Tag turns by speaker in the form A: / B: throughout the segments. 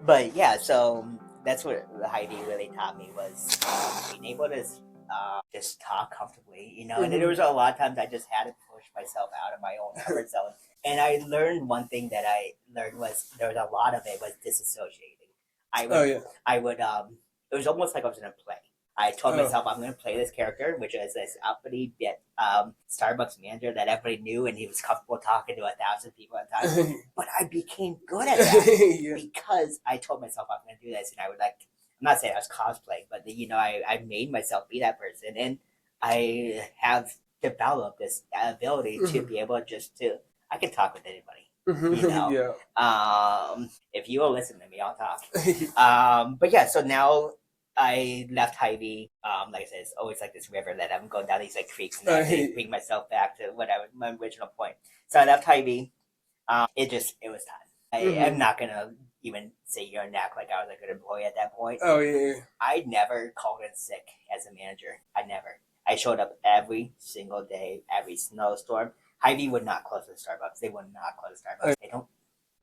A: But yeah, so that's what Heidi really taught me was being able to just talk comfortably, And then there was a lot of times I just had to push myself out of my own comfort zone. And I learned one thing that I learned was there was a lot of it was disassociating. I
B: Oh
A: would,
B: yeah.
A: I would, it was almost like I was in a play. I told
B: Oh.
A: myself I'm going to play this character, which is this uppity bit Starbucks manager that everybody knew, and he was comfortable talking to 1,000 people at a time. But I became good at that
B: Yeah.
A: because I told myself I'm going to do this, and I would like. I'm not saying I was cosplaying, but I made myself be that person, and I have developed this ability to be able to I can talk with anybody.
B: Yeah.
A: If you will listen to me, I'll talk. But yeah, so now I left Hy-Vee. Like I said, it's always like this river that I'm going down these like creeks and I bring myself back to what I was my original point. So I left Hy-Vee. It was time. I'm not gonna even sit here and act like I was a good employee at that point.
B: Oh yeah.
A: I never called in sick as a manager. I never. I showed up every single day, every snowstorm. Hy-Vee would not close the Starbucks. They would not close the Starbucks.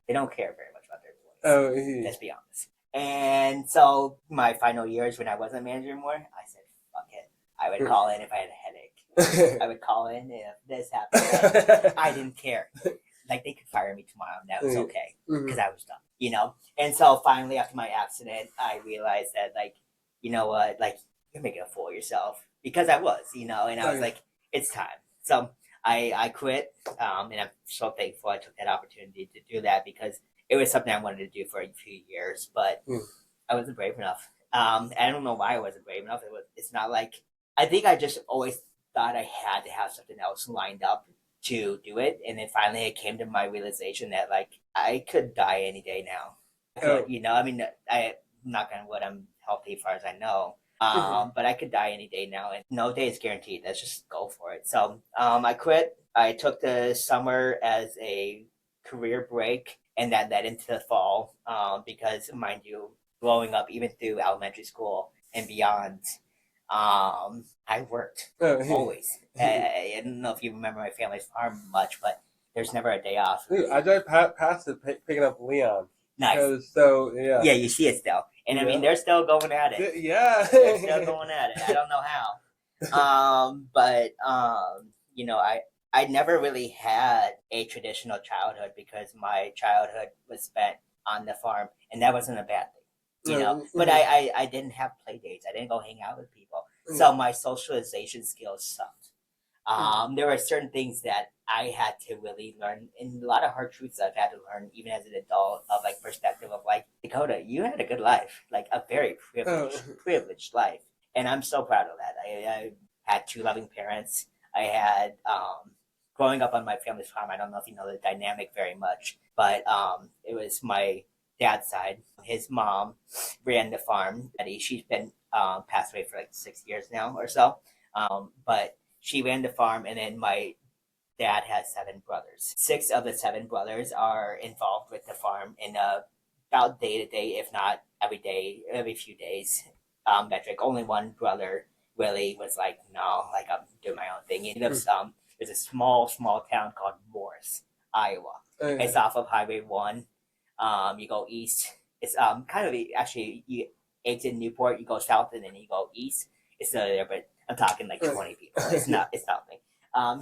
A: They don't care very much about their
B: Oh
A: employees.
B: yeah.
A: Let's be honest. And so my final years when I wasn't a manager anymore, I said, fuck it. I would call in if I had a headache. I would call in if this happened. I didn't care. Like they could fire me tomorrow and that was okay because I was done. And so finally after my accident I realized that like you know what, like you're making a fool of yourself because I was, and I was like, it's time. So I quit, and I'm so thankful I took that opportunity to do that because it was something I wanted to do for a few years, but I wasn't brave enough. I don't know why I wasn't brave enough. It's not like I think I just always thought I had to have something else lined up to do it, and then finally it came to my realization that like I could die any day now. I mean, I'm not gonna what I'm healthy as far as I know. But I could die any day now, and no day is guaranteed. Let's just go for it. So, I quit. I took the summer as a career break, and that led into the fall. Because mind you, growing up, even through elementary school and beyond, I worked always. I don't know if you remember my family's farm much, but there's never a day off.
B: Dude, I drive past it picking up Leon.
A: Nice.
B: So yeah.
A: Yeah, you see it still, and I mean they're still going at it.
B: Yeah.
A: They're still going at it. I don't know how. But I never really had a traditional childhood because my childhood was spent on the farm, and that wasn't a bad thing. But I didn't have play dates. I didn't go hang out with people, so my socialization skills sucked. There were certain things that I had to really learn, and a lot of hard truths I've had to learn, even as an adult, of like perspective of like Dakota, you had a good life, like a very privileged life, and I'm so proud of that. I had two loving parents. I had growing up on my family's farm. I don't know if you know the dynamic very much, but it was my dad's side. His mom ran the farm. She's been passed away for like 6 years now or so, but she ran the farm, and then my dad has seven brothers. Six of the seven brothers are involved with the farm in about day to day, if not every day, every few days metric. Only one brother really was like, no, like I'm doing my own thing. He lives there's a small town called Morris, Iowa. It's off of Highway 1. You go east. It's kind of actually you exit Newport, you go south, and then you go east. It's still there, but I'm talking like 20 people. It's nothing.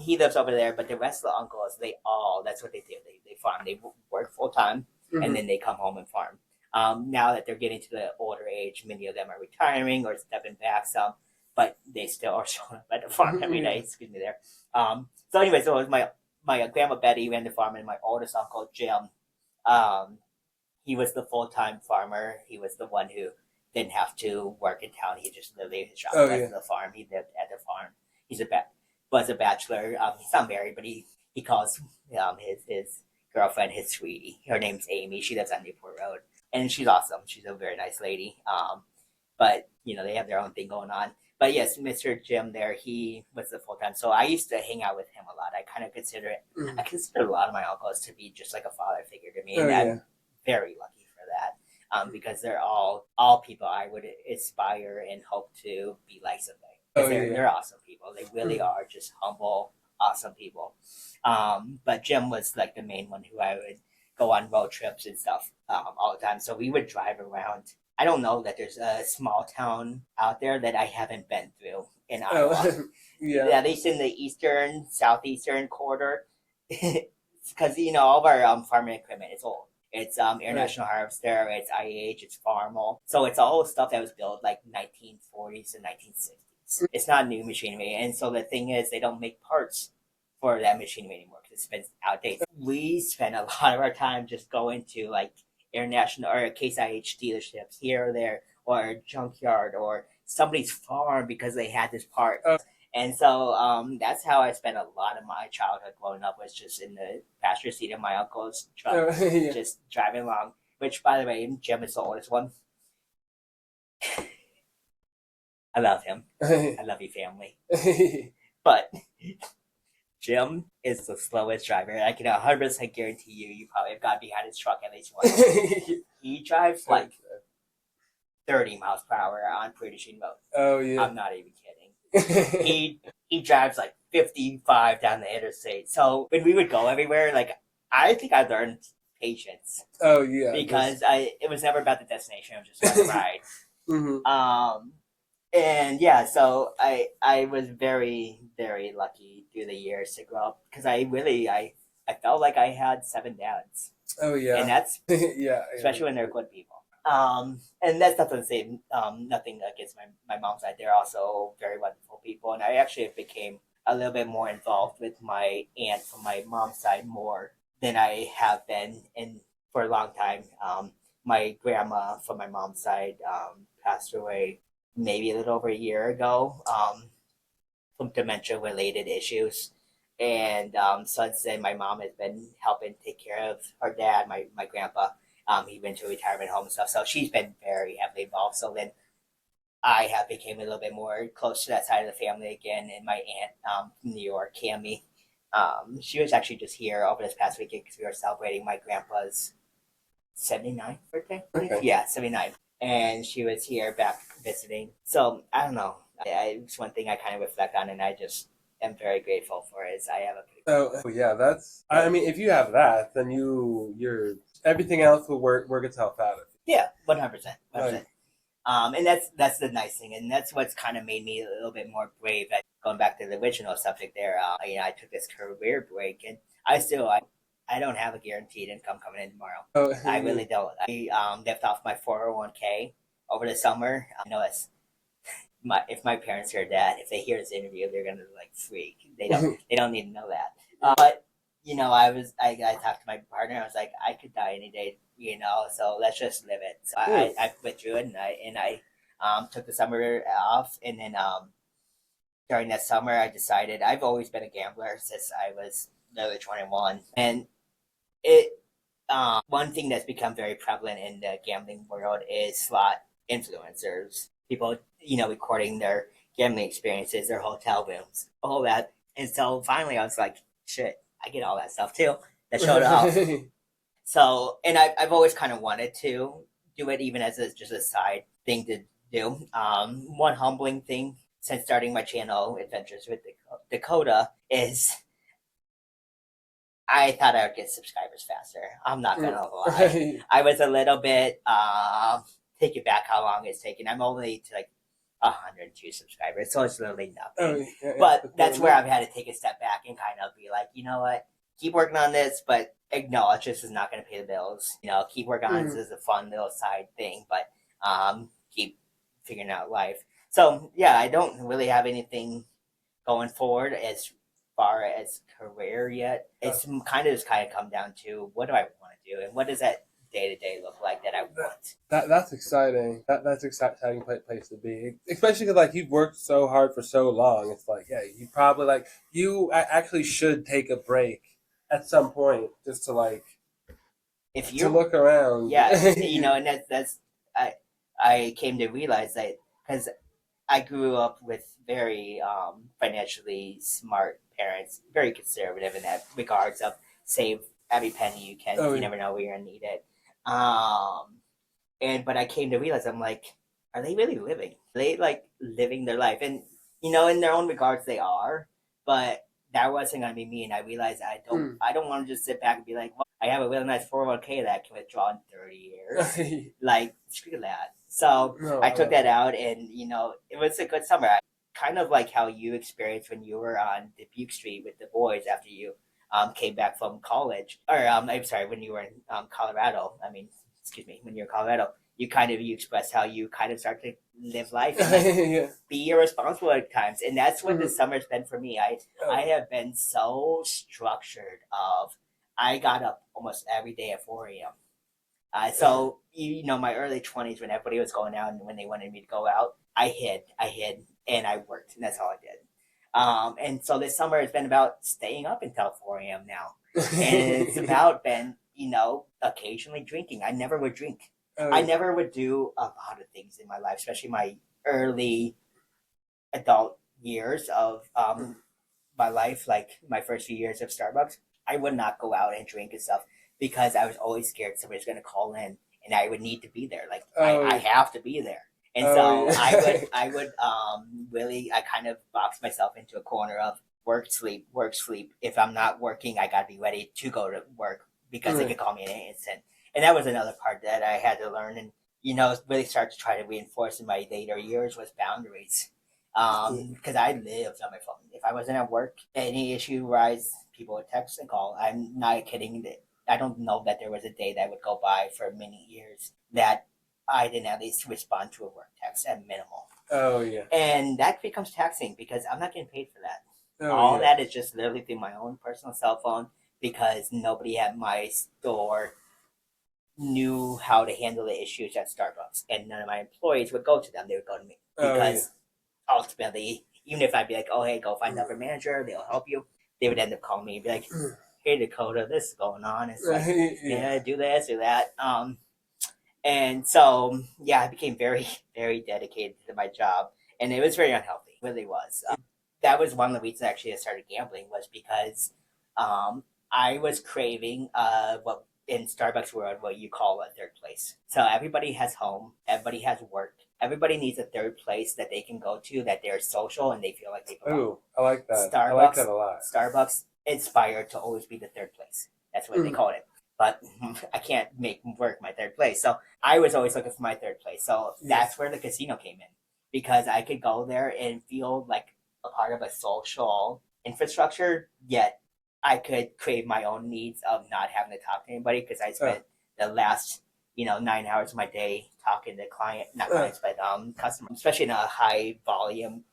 A: He lives over there, but the rest of the uncles, that's what they do. They farm. They work full time, and then they come home and farm. Now that they're getting to the older age, many of them are retiring or stepping back some, but they still are showing up at the farm every day. Excuse me there. So anyway, so it was my grandma Betty ran the farm, and my oldest uncle Jim, he was the full time farmer. He was the one who didn't have to work in town. He just lived in his shop at the farm. He lived at the farm. Was a bachelor. He's not married, but he calls his girlfriend his sweetie. Her name's Amy. She lives on Newport Road, and she's awesome. She's a very nice lady. But they have their own thing going on. But yes, Mr. Jim there, he was the full time. So I used to hang out with him a lot. I kind of consider it. I consider a lot of my uncles to be just like a father figure to me, and I'm very lucky for that. Because they're all people I would aspire and hope to be like someday. They're awesome people. They really are just humble, awesome people. But Jim was like the main one who I would go on road trips and stuff all the time. So we would drive around. I don't know that there's a small town out there that I haven't been through in Iowa.
B: Yeah.
A: At least in the eastern, southeastern quarter, because all of our farming equipment is old. It's International Harvester, it's IH, it's Farmall. So it's all stuff that was built like 1940s and 1960s. It's not new machinery, and so the thing is, they don't make parts for that machinery anymore because it's been outdated. We spend a lot of our time just going to like international or Case IH dealerships here or there, or a junkyard or somebody's farm because they had this part. And so that's how I spent a lot of my childhood growing up, was just in the passenger seat of my uncle's truck,
B: Yeah.
A: just driving along. Which, by the way, Jim is the oldest one. I love him. I love you, family. But Jim is the slowest driver. I can 100% guarantee you probably have got behind his truck at least once. He drives like 30 miles per hour on pre-machine mode.
B: Oh yeah.
A: I'm not even kidding. He drives like 55 down the interstate. So when we would go everywhere, like I think I learned patience.
B: Oh yeah.
A: Because it was never about the destination. It was just about the ride. Mm-hmm. And yeah, so I was very, very lucky through the years to grow up, because I felt like I had 7 dads.
B: Oh yeah.
A: And that's
B: yeah,
A: especially when they're good people. And that's not to say nothing against my mom's side. They're also very wonderful people, and I actually became a little bit more involved with my aunt from my mom's side more than I have been for a long time. My grandma from my mom's side passed away maybe a little over a year ago from dementia-related issues. And since then, my mom has been helping take care of her dad, my grandpa. He went to a retirement home and stuff, so she's been very heavily involved. So then I have became a little bit more close to that side of the family again. And my aunt from New York, Cami, she was actually just here over this past weekend because we were celebrating my grandpa's 79th birthday.
B: Okay.
A: Yeah, 79. And she was here back visiting. So I don't know. It's one thing I kind of reflect on, and I just am very grateful for it. Is I have a.
B: Oh yeah, that's. I mean, if you have that, then you're everything else will work itself out.
A: Yeah, 100%. And that's the nice thing, and that's what's kind of made me a little bit more brave. Going back to the original subject there, I took this career break, and I don't have a guaranteed income coming in tomorrow.
B: Oh,
A: I really don't. I left off my 401k over the summer. I know it's if my parents hear that, if they hear this interview, they're gonna like freak. They don't need to know that. But I talked to my partner. I was like, I could die any day, so let's just live it. So I withdrew it, and I took the summer off, and then during that summer, I decided I've always been a gambler since I was nearly 21, and it one thing that's become very prevalent in the gambling world is slot influencers. People, recording their gambling experiences, their hotel rooms, all that. And so finally, I was like, shit, I get all that stuff too. That showed up. So, and I've always kind of wanted to do it, even as just a side thing to do. One humbling thing since starting my channel, Adventures with Dakota, is I thought I would get subscribers faster. I'm not gonna lie. I was a little bit take it back how long it's taken. I'm only to like 102 subscribers, so it's literally nothing. But that's where I've had to take a step back and kind of be like, you know what? Keep working on this, but acknowledge this is not going to pay the bills. Keep working on this as a fun little side thing, but keep figuring out life. So yeah, I don't really have anything going forward as far as career yet. It's kind of come down to what do I want to do, and what does that day-to-day look like that I want.
B: That's exciting. That's exciting place to be, especially because you've worked so hard for so long. It's like, yeah, you probably you actually should take a break at some point just to
A: if you
B: to look around.
A: Yeah, and that's I came to realize that because I grew up with very financially smart parents, very conservative in that regards of save every penny you can. You never know where you're gonna need it. But I came to realize, I'm like, are they really living? Are they living their life? And in their own regards, they are. But that wasn't gonna be me. And I realized I don't want to just sit back and be like, well, I have a really nice 401k that I can withdraw in 30 years. Like, screw that. So
B: No,
A: I took that
B: it.
A: out, and it was a good summer. Kind of like how you experienced when you were on Dubuque Street with the boys after you came back from college, or I'm sorry, when you were in Colorado. I mean, excuse me, when you were in Colorado, you expressed how you kind of start to live life and like
B: Yeah.
A: be irresponsible at times, and that's what
B: Mhm.
A: this summer's been for me. I have been so structured. Of I got up almost every day at 4 a.m. So my early 20s when everybody was going out and when they wanted me to go out, I hid, and I worked, and that's all I did. And so this summer has been about staying up until 4 a.m. now, and it's about been occasionally drinking. I never would drink. I
B: Yeah.
A: never would do a lot of things in my life, especially my early adult years of my life, like my first few years of Starbucks. I would not go out and drink and stuff because I was always scared somebody's going to call in and I would need to be there. Like I have to be there. And so
B: Yeah.
A: I would really, I kind of box myself into a corner of work, sleep, work, sleep. If I'm not working, I got to be ready to go to work because they could call me in an instant. And that was another part that I had to learn and, really start to try to reinforce in my later years was boundaries. Because I lived on my phone. If I wasn't at work, any issue rise, people would text and call. I'm not kidding. I don't know that there was a day that would go by for many years that I didn't at least respond to a work text at minimal.
B: Oh yeah.
A: And that becomes taxing because I'm not getting paid for that.
B: Oh
A: All
B: yeah.
A: that is just literally through my own personal cell phone because nobody at my store knew how to handle the issues at Starbucks. And none of my employees would go to them. They would go to me
B: Oh yeah.
A: because ultimately, even if I'd be like, oh, hey, go find upper manager, they'll help you, they would end up calling me and be like, hey, Dakota, this is going on. It's like, yeah, do this, do that. And so, yeah, I became very, very dedicated to my job. And it was very unhealthy. It really was. That was one of the reasons actually I started gambling was because I was craving what in Starbucks world what you call a third place. So everybody has home, everybody has work, everybody needs a third place that they can go to that they're social and they feel like they belong.
B: Oh, I like that.
A: Starbucks,
B: I like that a lot.
A: Starbucks inspired to always be the third place. That's what they call it. But I can't make work my third place. So I was always looking for my third place. So that's where the casino came in because I could go there and feel like a part of a social infrastructure, yet I could crave my own needs of not having to talk to anybody because I spent the last 9 hours of my day talking to not clients but customers, especially in a high volume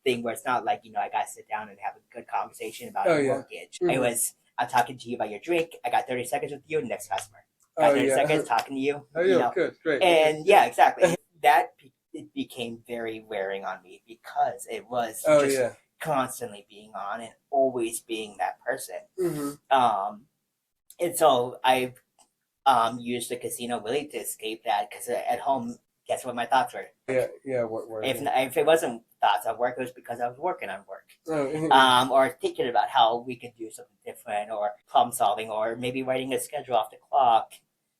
A: thing where it's not like I got to sit down and have a good conversation about a mortgage. It was I'm talking to you about your drink. I got 30 seconds with you. Next customer. Got 30 seconds talking to you.
B: Good, great.
A: And yeah, exactly. It became very wearing on me because it was just constantly being on and always being that person. And so I've used the casino really to escape that because at home, guess what my thoughts were? If it wasn't thoughts of work, it was because I was working on work. Or thinking about how we could do something different, or problem solving, or maybe writing a schedule off the clock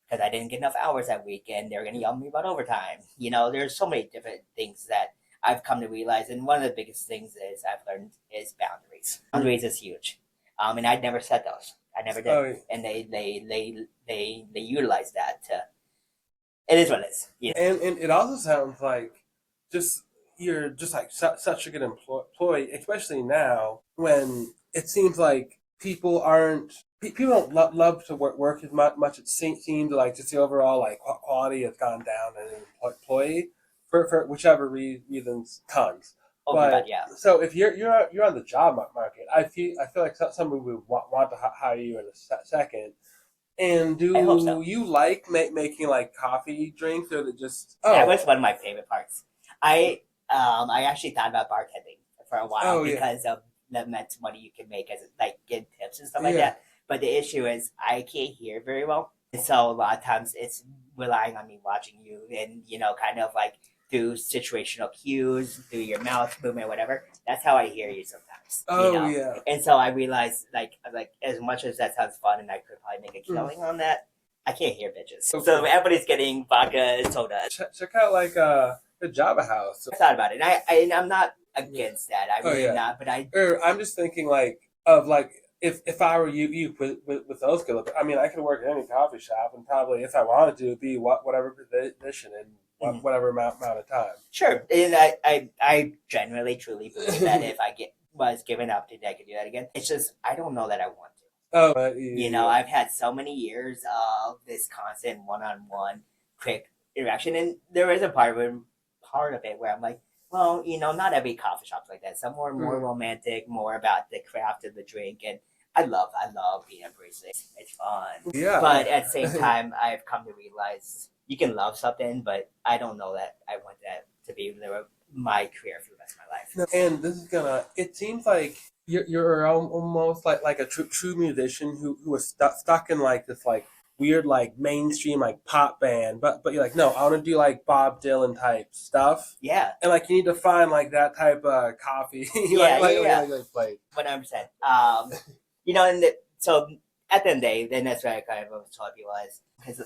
A: because I didn't get enough hours that weekend. They're going to yell at me about overtime. There's so many different things that I've come to realize, and one of the biggest things is I've learned is boundaries. Boundaries is huge, and I'd never set those. I never did, and they utilize that to. It is what it is.
B: And it also sounds like just you're just like such a good employee, especially now when it seems like people don't love to work as much. It seems like just the overall like quality has gone down as an employee for whichever reasons tons.
A: Oh my God, yeah.
B: So if you're on the job market, I feel like somebody would want to hire you in a second. And do
A: I hope so.
B: you like making like coffee drinks, or just
A: That was one of my favorite parts. I actually thought about bartending for a while because of the immense money you can make as like get tips and stuff like that. But the issue is I can't hear very well, and so a lot of times it's relying on me watching you and kind of like through situational cues, through your mouth movement, whatever. That's how I hear you sometimes. And so I realized like as much as that sounds fun and I could probably make a killing on that, I can't hear bitches. So everybody's getting vodka, soda.
B: Check out like the Java House.
A: I thought about it. And I'm not against that. I'm really not. But
B: I'm just thinking like of like if I were you with those skills, I mean, I could work at any coffee shop and probably, if I wanted to, be whatever position in
A: Mhm.
B: whatever amount of time.
A: Sure, and I genuinely truly believe that if I was given an opportunity, I could do that again. It's just I don't know that I want to.
B: Oh, but yeah.
A: I've had so many years of this constant one-on-one quick interaction, and there is a part of it where I'm like, well, not every coffee shop's like that. Some are more
B: Mm.
A: romantic, more about the craft of the drink, and I love being a barista. It's fun,
B: Yeah.
A: but at the same time, I've come to realize you can love something, but I don't know that I want that to be my career for the rest of my life.
B: And this is gonna. It seems like you're almost like a true musician who was stuck in like this like weird like mainstream like pop band, but you're like, no, I want to do like Bob Dylan type stuff,
A: Yeah,
B: and like you need to find like that type of coffee,
A: yeah, yeah, yeah.
B: like play.
A: 100%. So at the end of the day, then that's what I kind of always told people is because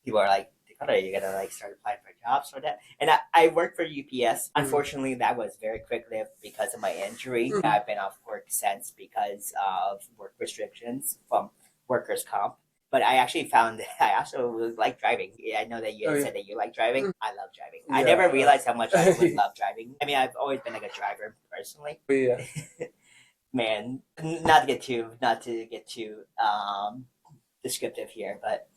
A: people are like, Dakota, you're gonna like start applying for jobs for that. And I worked for UPS. Unfortunately, that was very quick lived because of my injury. I've been off work since because of work restrictions from workers' comp. But I actually found that I also really like driving. Yeah, I know that you said that you like driving. I love driving. I never realized how much I would love driving. I mean, I've always been like a driver personally.
B: Yeah.
A: Man, not to get too descriptive here, but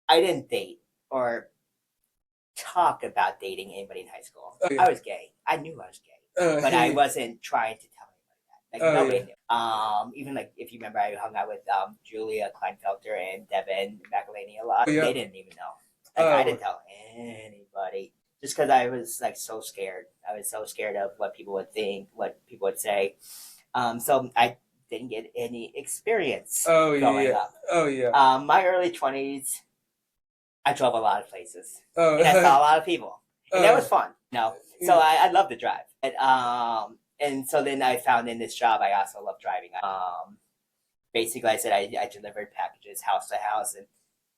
A: I didn't date or talk about dating anybody in high school.
B: Oh, yeah.
A: I was gay. I knew I was gay, but I wasn't trying to tell anybody that. Like nobody knew. Even like if you remember, I hung out with Julia Kleinfelter and Devin McElhaney a lot.
B: Yeah.
A: They didn't even know. Like I didn't tell anybody just because I was like so scared. I was so scared of what people would think, what people would say. So I didn't get any experience growing up.
B: Oh yeah.
A: My early 20s, I drove a lot of places.
B: Oh.
A: And I saw a lot of people. And that was fun. So
B: Yeah.
A: I love to drive. And so then I found in this job, I also love driving. Basically, I said I delivered packages house to house. And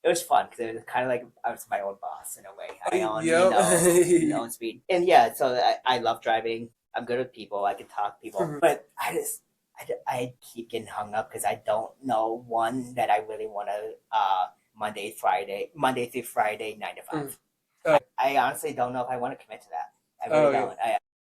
A: it was fun because it was kind of like I was my own boss in a way. I own speed. And yeah, so I love driving. I'm good with people. I can talk to people. But I keep getting hung up because I don't know one that I really want to Monday through Friday, 9 to 5. I honestly don't know if I want to commit to that. I really don't.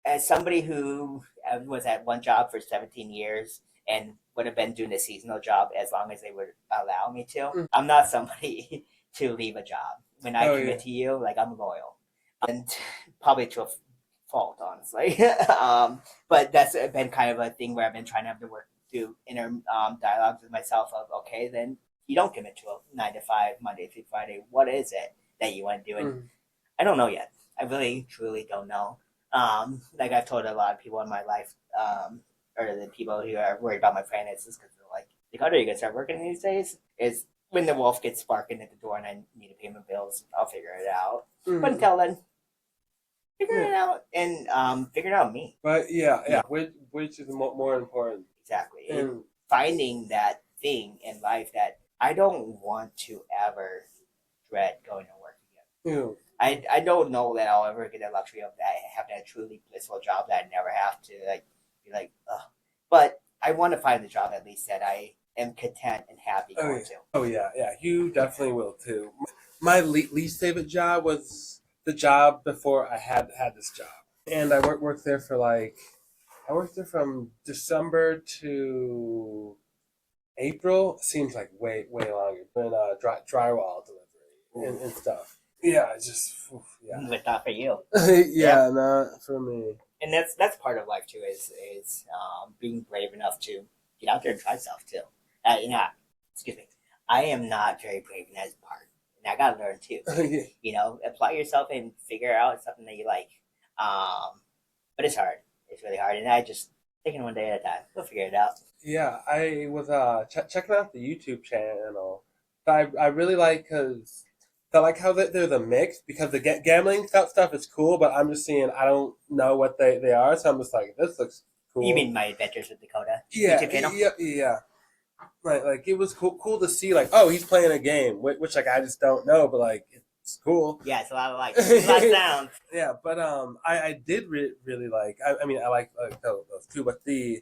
A: As somebody who was at one job for 17 years and would have been doing a seasonal job as long as they would allow me to, I'm not somebody to leave a job. When I commit to you, like I'm loyal, and probably to a fault, honestly. But that's been kind of a thing where I've been trying to have to work through inner dialogues with myself of, okay, then you don't commit to a 9 to 5, Monday through Friday. What is it that you want to do? And I don't know yet. I really, truly don't know. Like I've told a lot of people in my life, or the people who are worried about my finances because they're like, Dakota, are you going to start working these days? Is when the wolf gets barking at the door and I need to pay my bills, I'll figure it out. But until then, figure it out and figure it out me.
B: But yeah. Which is more important.
A: Exactly. And finding that thing in life that I don't want to ever dread going to work again. I don't know that I'll ever get the luxury of that, have that truly blissful job that I never have to like be like, ugh. But I want to find the job at least that I am content and happy going to.
B: Oh yeah. You definitely will too. My least favorite job was the job before I had this job, and I worked there for I worked there from December to April. Seems like way longer. Doing drywall delivery and stuff. Yeah, it's just
A: But not for you.
B: yeah, not for me.
A: And that's part of life too is being brave enough to get out there and try stuff too. Excuse me. I am not very brave in that part, and I gotta learn too. Apply yourself and figure out something that you like. But it's hard. It's really hard, and I just taking one day at a time. We'll figure it out.
B: Yeah, I was checking out the YouTube channel. I really like because I like how they're the mix because the gambling stuff is cool, but I'm just seeing I don't know what they are, so I'm just like this looks cool.
A: You mean My Adventures with Dakota?
B: Yeah, yeah. Like it was cool to see like, oh, he's playing a game, which like I just don't know, but like It's cool.
A: Yeah, it's a lot of lights. It's a lot of sound.
B: Yeah, but I did really like. I mean, I like those too, but the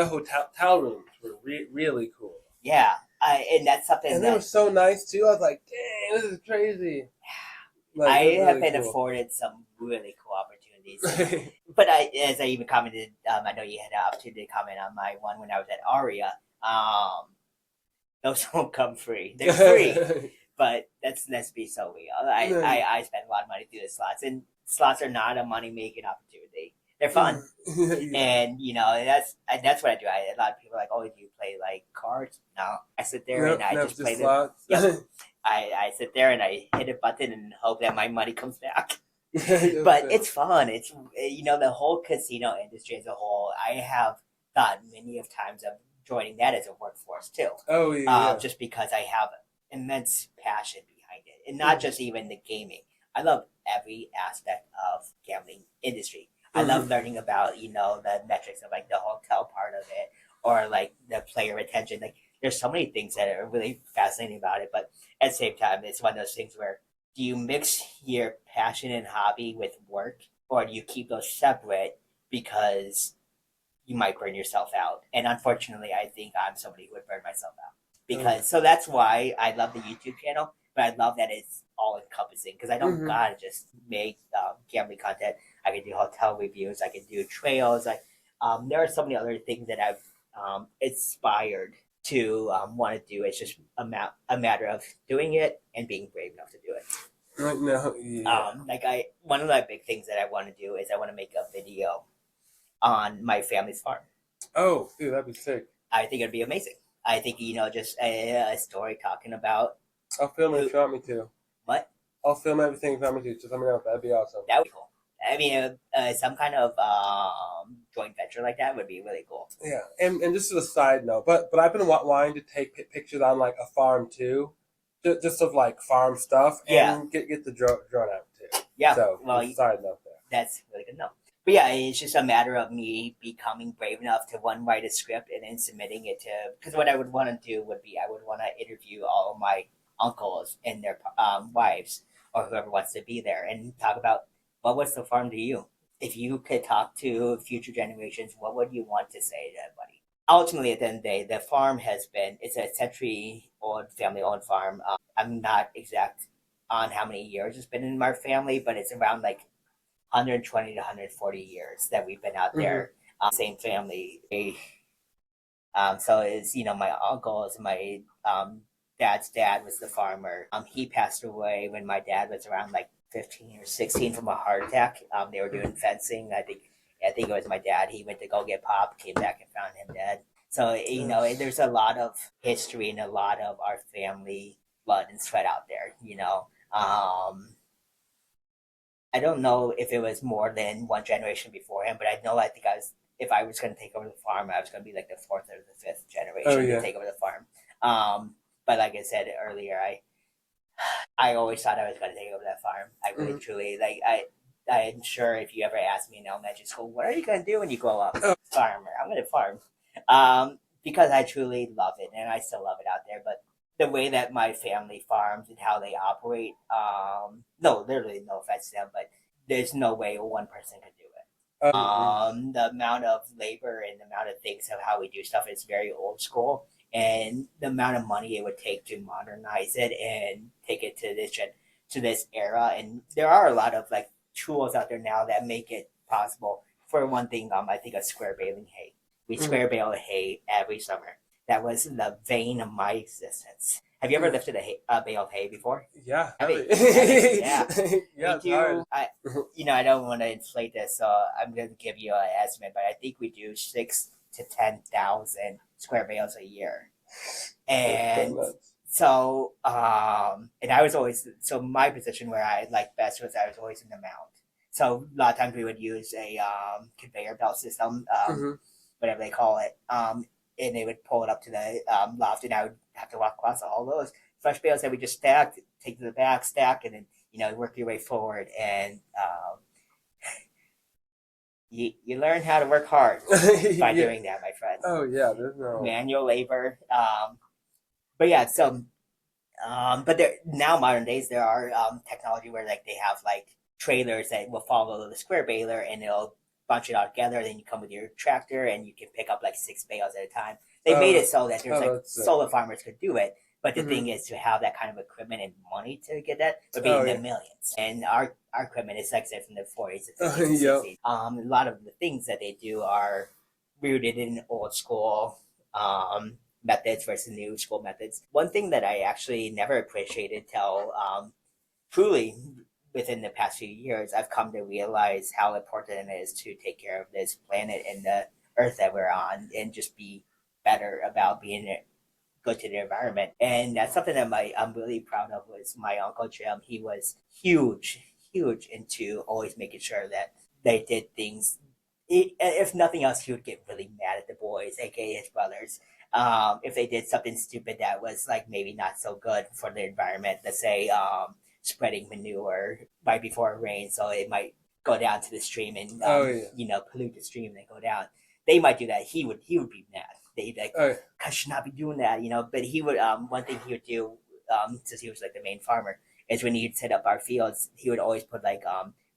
B: hotel rooms were really cool.
A: Yeah, and that's something
B: And they were
A: that
B: so nice too. I was like, dang, this is crazy. Like,
A: I have
B: really
A: been
B: cool.
A: afforded some really cool opportunities. But as I even commented, I know you had an opportunity to comment on my one when I was at Aria. Those don't come free. They're free, but let's be so real. I spend a lot of money through the slots, and slots are not a money making opportunity. They're fun,
B: Yeah.
A: and that's what I do. A lot of people are like, "Oh, do you play like cards?" No, I sit there and I
B: Nope,
A: just play
B: just
A: the.
B: slots.
A: Yep, I sit there and I hit a button and hope that my money comes back.
B: That's
A: But
B: it.
A: it's fun. It's the whole casino industry as a whole. I have thought many of times of joining that as a workforce too,
B: Oh yeah.
A: just because I have immense passion behind it, and not just even the gaming. I love every aspect of gambling industry. I love learning about the metrics of like the hotel part of it, or like the player retention. Like there's so many things that are really fascinating about it, but at the same time, it's one of those things where do you mix your passion and hobby with work, or do you keep those separate because you might burn yourself out? And unfortunately, I think I'm somebody who would burn myself out because so that's why I love the YouTube channel, but I love that it's all encompassing because I don't
B: Mhm.
A: gotta just make gambling content. I can do hotel reviews, I can do trails. There are so many other things that I've inspired to want to do. It's just a matter of doing it and being brave enough to do it.
B: Like no, yeah.
A: Like one of the big things that I want to do is I want to make a video on my family's farm.
B: Oh, dude, that'd be sick.
A: I think it'd be amazing. I think just a story talking about
B: I'll film it
A: who
B: if you want me to.
A: what
B: I'll film everything if you want me to. Just let me know. That'd be awesome.
A: that would be cool. I mean, some kind of joint venture like that would be really cool.
B: Yeah, and just as a side note, but I've been wanting to take pictures on like a farm too, just of like farm stuff,
A: Yeah,
B: and get the drone out too.
A: yeah.
B: So
A: Well,
B: just a side note there.
A: that's really good to know. But yeah, it's just a matter of me becoming brave enough to one write a script and then submitting it to because what I would want to do would be I would want to interview all of my uncles and their wives or whoever wants to be there and talk about what was the farm to you. If you could talk to future generations, what would you want to say to everybody? Ultimately, at the end of the day, the farm has been it's a century old family owned farm. I'm not exact on how many years it's been in my family, but it's around like 120 to 140 years that we've been out
B: Mm-hmm.
A: there. Same family. So it's my uncles, my dad's dad was the farmer. He passed away when my dad was around like 15 or 16 from a heart attack. They were doing fencing. I think it was my dad. He went to go get pop, came back and found him dead. So there's a lot of history and a lot of our family blood and sweat out there. I don't know if it was more than one generation before him, but I think if I was going to take over the farm, I was going to be like the fourth or the fifth
B: Oh
A: generation to
B: yeah.
A: take over the farm. But like I said earlier, I always thought I was going to take over that farm. I really
B: Mm-hmm.
A: truly I'm sure if you ever asked me in elementary school, what are you going to do when you grow up?
B: Oh.
A: Farmer. I'm going to farm. Because I truly love it and I still love it out there. But the way that my family farms and how they operate, no, literally no offense to them, but there's no way one person could do it. The amount of labor and the amount of things of how we do stuff is very old school, and the amount of money it would take to modernize it and take it to this era. And there are a lot of like tools out there now that make it possible. For one thing, I think of square baling hay. We
B: Mm-hmm.
A: square bale hay every summer. That was the vein of my existence. Have you ever lifted a bale of hay before?
B: Yeah,
A: Heavy,
B: heavy.
A: heavy, yeah.
B: Yeah,
A: We
B: it's hard.
A: do. I don't want to inflate this, so I'm going to give you an estimate, but I think we do 6 to 10,000 square bales a year,
B: That's
A: and
B: nuts.
A: and I was always my position where I liked best was I was always in the mount. So a lot of times we would use a conveyor belt system,
B: Mm-hmm.
A: whatever they call it, and they would pull it up to the loft, and I would have to walk across all those fresh bales that we just stacked, take to the back, stack, and then work your way forward, and you learn how to work hard by
B: Yeah.
A: doing that, my friend.
B: Oh yeah. There's no.
A: Manual labor, but yeah. So But there now modern days there are technology where like they have like trailers that will follow the square baler and it'll bunch it all together. Then you come with your tractor and you can pick up like 6 bales at a time. They made it so that there's like
B: that's sick.
A: solar farmers could do it. But the
B: Mhm.
A: thing is, to have that kind of equipment and money to get that would be
B: Oh,
A: in the
B: yeah.
A: millions. And our equipment is like I said from the 40s to 50s to
B: Yep.
A: 60s. A lot of the things that they do are rooted in old school methods versus new school methods. One thing that I actually never appreciated till truly within the past few years, I've come to realize how important it is to take care of this planet and the earth that we're on and just be better about being good to the environment. And that's something that I'm really proud of was my Uncle Jim. He was huge into always making sure that they did things. If nothing else, he would get really mad at the boys, aka his brothers, if they did something stupid that was like maybe not so good for the environment. Let's say spreading manure right before it rains, so it might go down to the stream and pollute the stream and then go down. They might do that. He would be mad. They'd be like,
B: Oh, yeah.
A: I should not be doing that, But he would one thing he would do, since he was like the main farmer, is when he'd set up our fields, he would always put like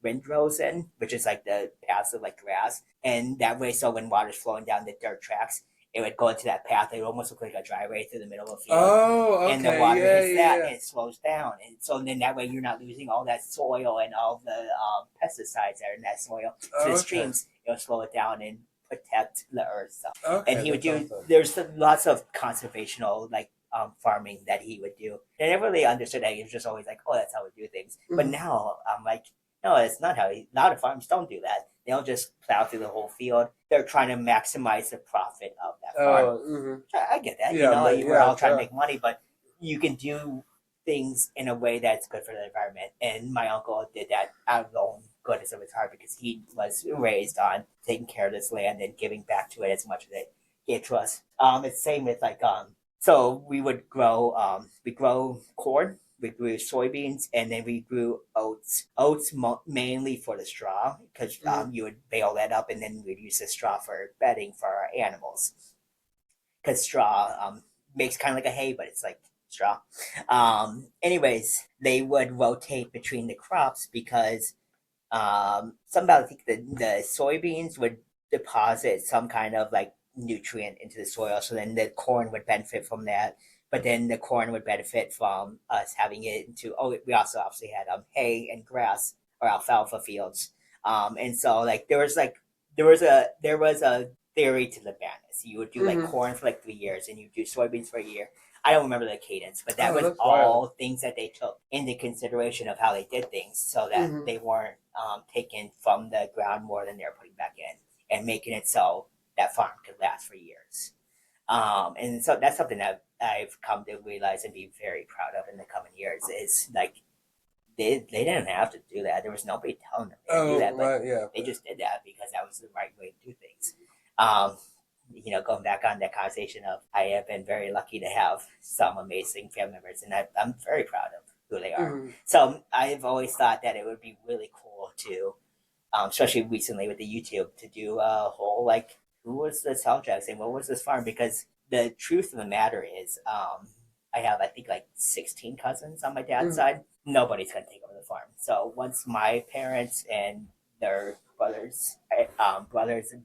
A: windrows in, which is like the paths of like grass, and that way, so when water's flowing down the dirt tracks, it would go into that path. It would almost look like a driveway through the middle of a field.
B: Oh, okay.
A: And the water hits that
B: yeah.
A: and it slows down. And so then that way you're not losing all that soil and all the pesticides that are in that soil to the streams. It'll slow it down and protect the earth. So.
B: Okay,
A: And he would do,
B: awesome.
A: there's lots of conservational like farming that he would do. And I never really understood that. He was just always like, oh, that's how we do things. Mm-hmm. But now I'm like, no, it's not how a lot of farms don't do that. They don't just plow through the whole field. They're trying to maximize the profit of that farm. I get that. We're all trying to make money, but you can do things in a way that's good for the environment. And my uncle did that out of the own goodness of his heart because he was raised on taking care of this land and giving back to it as much as it gave to us. It's the same with like so we would grow corn, we grew soybeans, and then we grew oats. Oats mainly for the straw because you would bale that up and then we'd use the straw for bedding for our animals. Because straw makes kind of like a hay, but it's like straw. Anyways, they would rotate between the crops because somehow I think the soybeans would deposit some kind of like nutrient into the soil, so then the corn would benefit from that. But then the corn would benefit from us having it into. Oh, we also obviously had hay and grass or alfalfa fields, and so like there was a theory to the madness. You would do like corn for like 3 years, and you do soybeans for a year. I don't remember the cadence, but that was all wild. Things that they took into consideration of how they did things, so that they weren't taken from the ground more than they were putting back in, and making it so that farm could last for years. And so that's something that I've come to realize and be very proud of in the coming years. Is like they didn't have to do that. There was nobody telling them to do that, but they just did that because that was the right way to do things. Going back on that conversation of I have been very lucky to have some amazing family members, and I'm very proud of who they are. So I've always thought that it would be really cool to, especially recently with the YouTube, to do a whole like who was this Sedlacek and what was this farm? Because the truth of the matter is, I have I think like 16 cousins on my dad's side. Nobody's gonna take over the farm. So once my parents and their brothers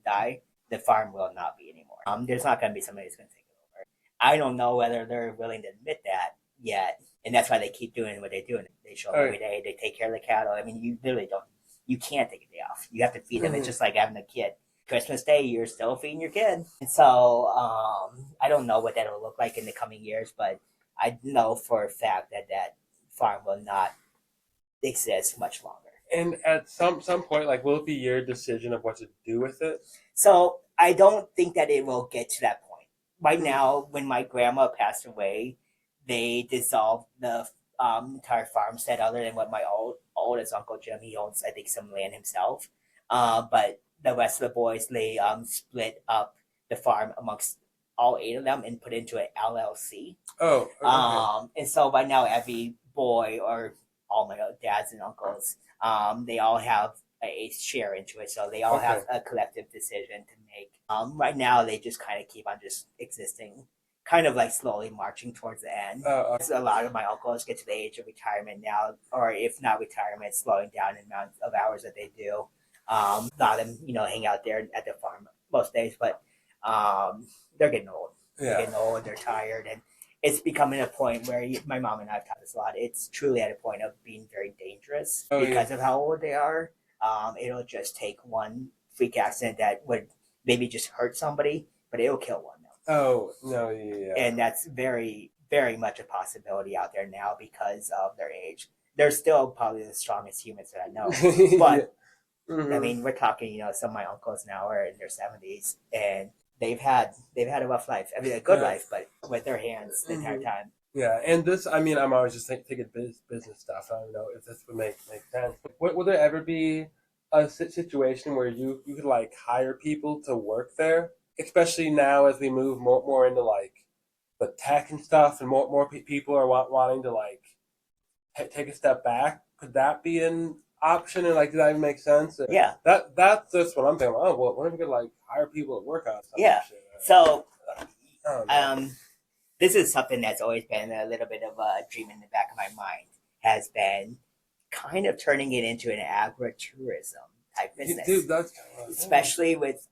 A: die, the farm will not be anymore. There's not going to be somebody who's going to take it over. I don't know whether they're willing to admit that yet, and that's why they keep doing what they do. They show up every day. They take care of the cattle. I mean, you literally don't. You can't take a day off. You have to feed them. It's just like having a kid. Christmas Day, you're still feeding your kid. And so I don't know what that will look like in the coming years, but I know for a fact that that farm will not exist much longer.
B: And at some point, like, will it be your decision of what to do with it?
A: So I don't think that it will get to that point. Right now, when my grandma passed away, they dissolved the entire farmstead. Other than what my oldest Uncle Jim, he owns I think some land himself. But the rest of the boys, they split up the farm amongst all 8 of them and put it into an LLC.
B: Oh, okay.
A: And so by now, every boy or all my dads and uncles, they all have a share into it, so they all have a collective decision to make. Right now, they just kind of keep on just existing kind of like slowly marching towards the end.
B: Uh,
A: A lot of my uncles get to the age of retirement now, or if not retirement, slowing down the amount of hours that they do. A lot of them, hang out there at the farm most days, but they're getting old. They're
B: yeah.
A: getting old. They're tired, and it's becoming a point where my mom and I have taught this a lot. It's truly at a point of being very dangerous
B: Oh,
A: because
B: yeah.
A: of how old they are. It'll just take one freak accident that would maybe just hurt somebody, but it'll kill one.
B: Oh, no, yeah.
A: And that's very, very much a possibility out there now because of their age. They're still probably the strongest humans that I know, but I mean, we're talking, some of my uncles now are in their 70s, and they've had a rough life. I mean, a good life, but with their hands the entire time.
B: Yeah, and this, I mean, I'm always just thinking business stuff. I don't know if this would make sense. Would there ever be a situation where you could like hire people to work there, especially now as we move more into like the tech and stuff, and more people are wanting to like take a step back? Could that be an option? And like, does that even make sense?
A: Yeah.
B: That's just what I'm thinking. Oh well, what if we could like hire people to work on something?
A: Yeah.
B: Shit?
A: So,
B: I don't know.
A: this is something that's always been a little bit of a dream in the back of my mind, has been kind of turning it into an agritourism type business.
B: Dude, that's
A: especially with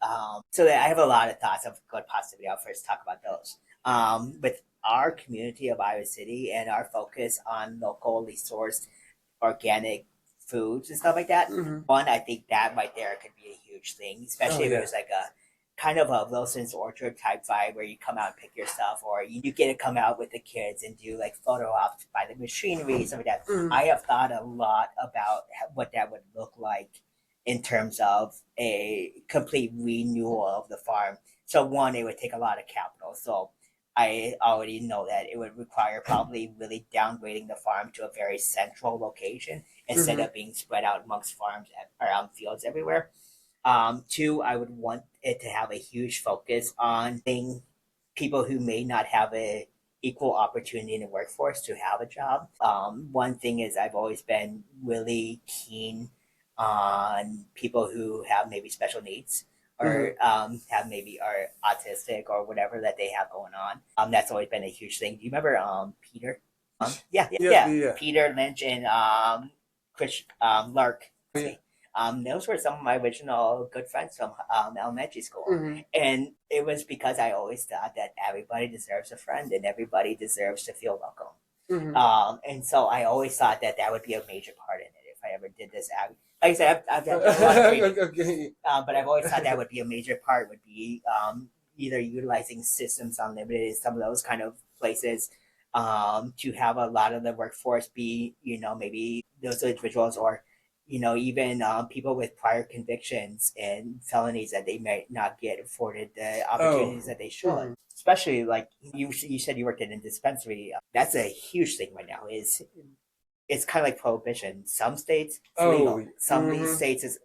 A: so I have a lot of thoughts of good possibility. I'll first talk about those. With our community of Iowa City and our focus on locally sourced organic foods and stuff like that, one, I think that right there could be a huge thing, especially if it was like a kind of a Wilson's Orchard type vibe where you come out and pick your stuff, or you get to come out with the kids and do like photo ops by the machinery, stuff like that. I have thought a lot about what that would look like in terms of a complete renewal of the farm. So one, it would take a lot of capital. So I already know that it would require probably really downgrading the farm to a very central location instead of being spread out amongst farms around fields everywhere. Two, I would want it to have a huge focus on people who may not have a equal opportunity in the workforce to have a job. One thing is I've always been really keen on people who have maybe special needs or have maybe are autistic or whatever that they have going on. That's always been a huge thing. Do you remember Peter? Yeah. Peter Lynch and Chris Lark. Those were some of my original good friends from elementary school. And it was because I always thought that everybody deserves a friend and everybody deserves to feel welcome. And so I always thought that would be a major part in it if I ever did this. Like I said, I've done a lot of training, but I've always thought that would be a major part, would be either utilizing Systems Unlimited, some of those kind of places, to have a lot of the workforce be, maybe those individuals or even people with prior convictions and felonies that they might not get afforded the opportunities that they should. Especially like you said, you worked in a dispensary. That's a huge thing right now. It's kind of like prohibition. Some states it's legal. Some states is,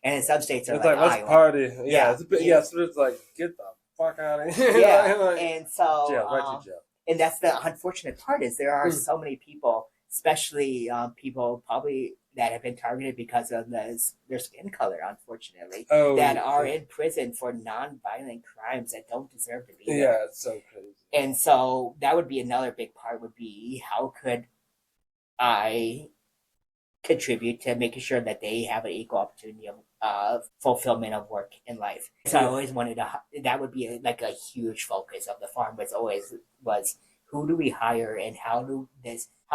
A: and in some states
B: it's like let's
A: Iowa.
B: party. Yeah, it's a bit, so it's like get the fuck out of here.
A: And so
B: jail, right to jail.
A: And that's the unfortunate part is there are so many people, especially people probably that have been targeted because of their skin color, unfortunately, that are in prison for non-violent crimes that don't deserve to be there.
B: Yeah, it's so crazy.
A: And so that would be another big part, would be how could I contribute to making sure that they have an equal opportunity of fulfillment of work in life. So I always wanted that would be like a huge focus of the farm was who do we hire and how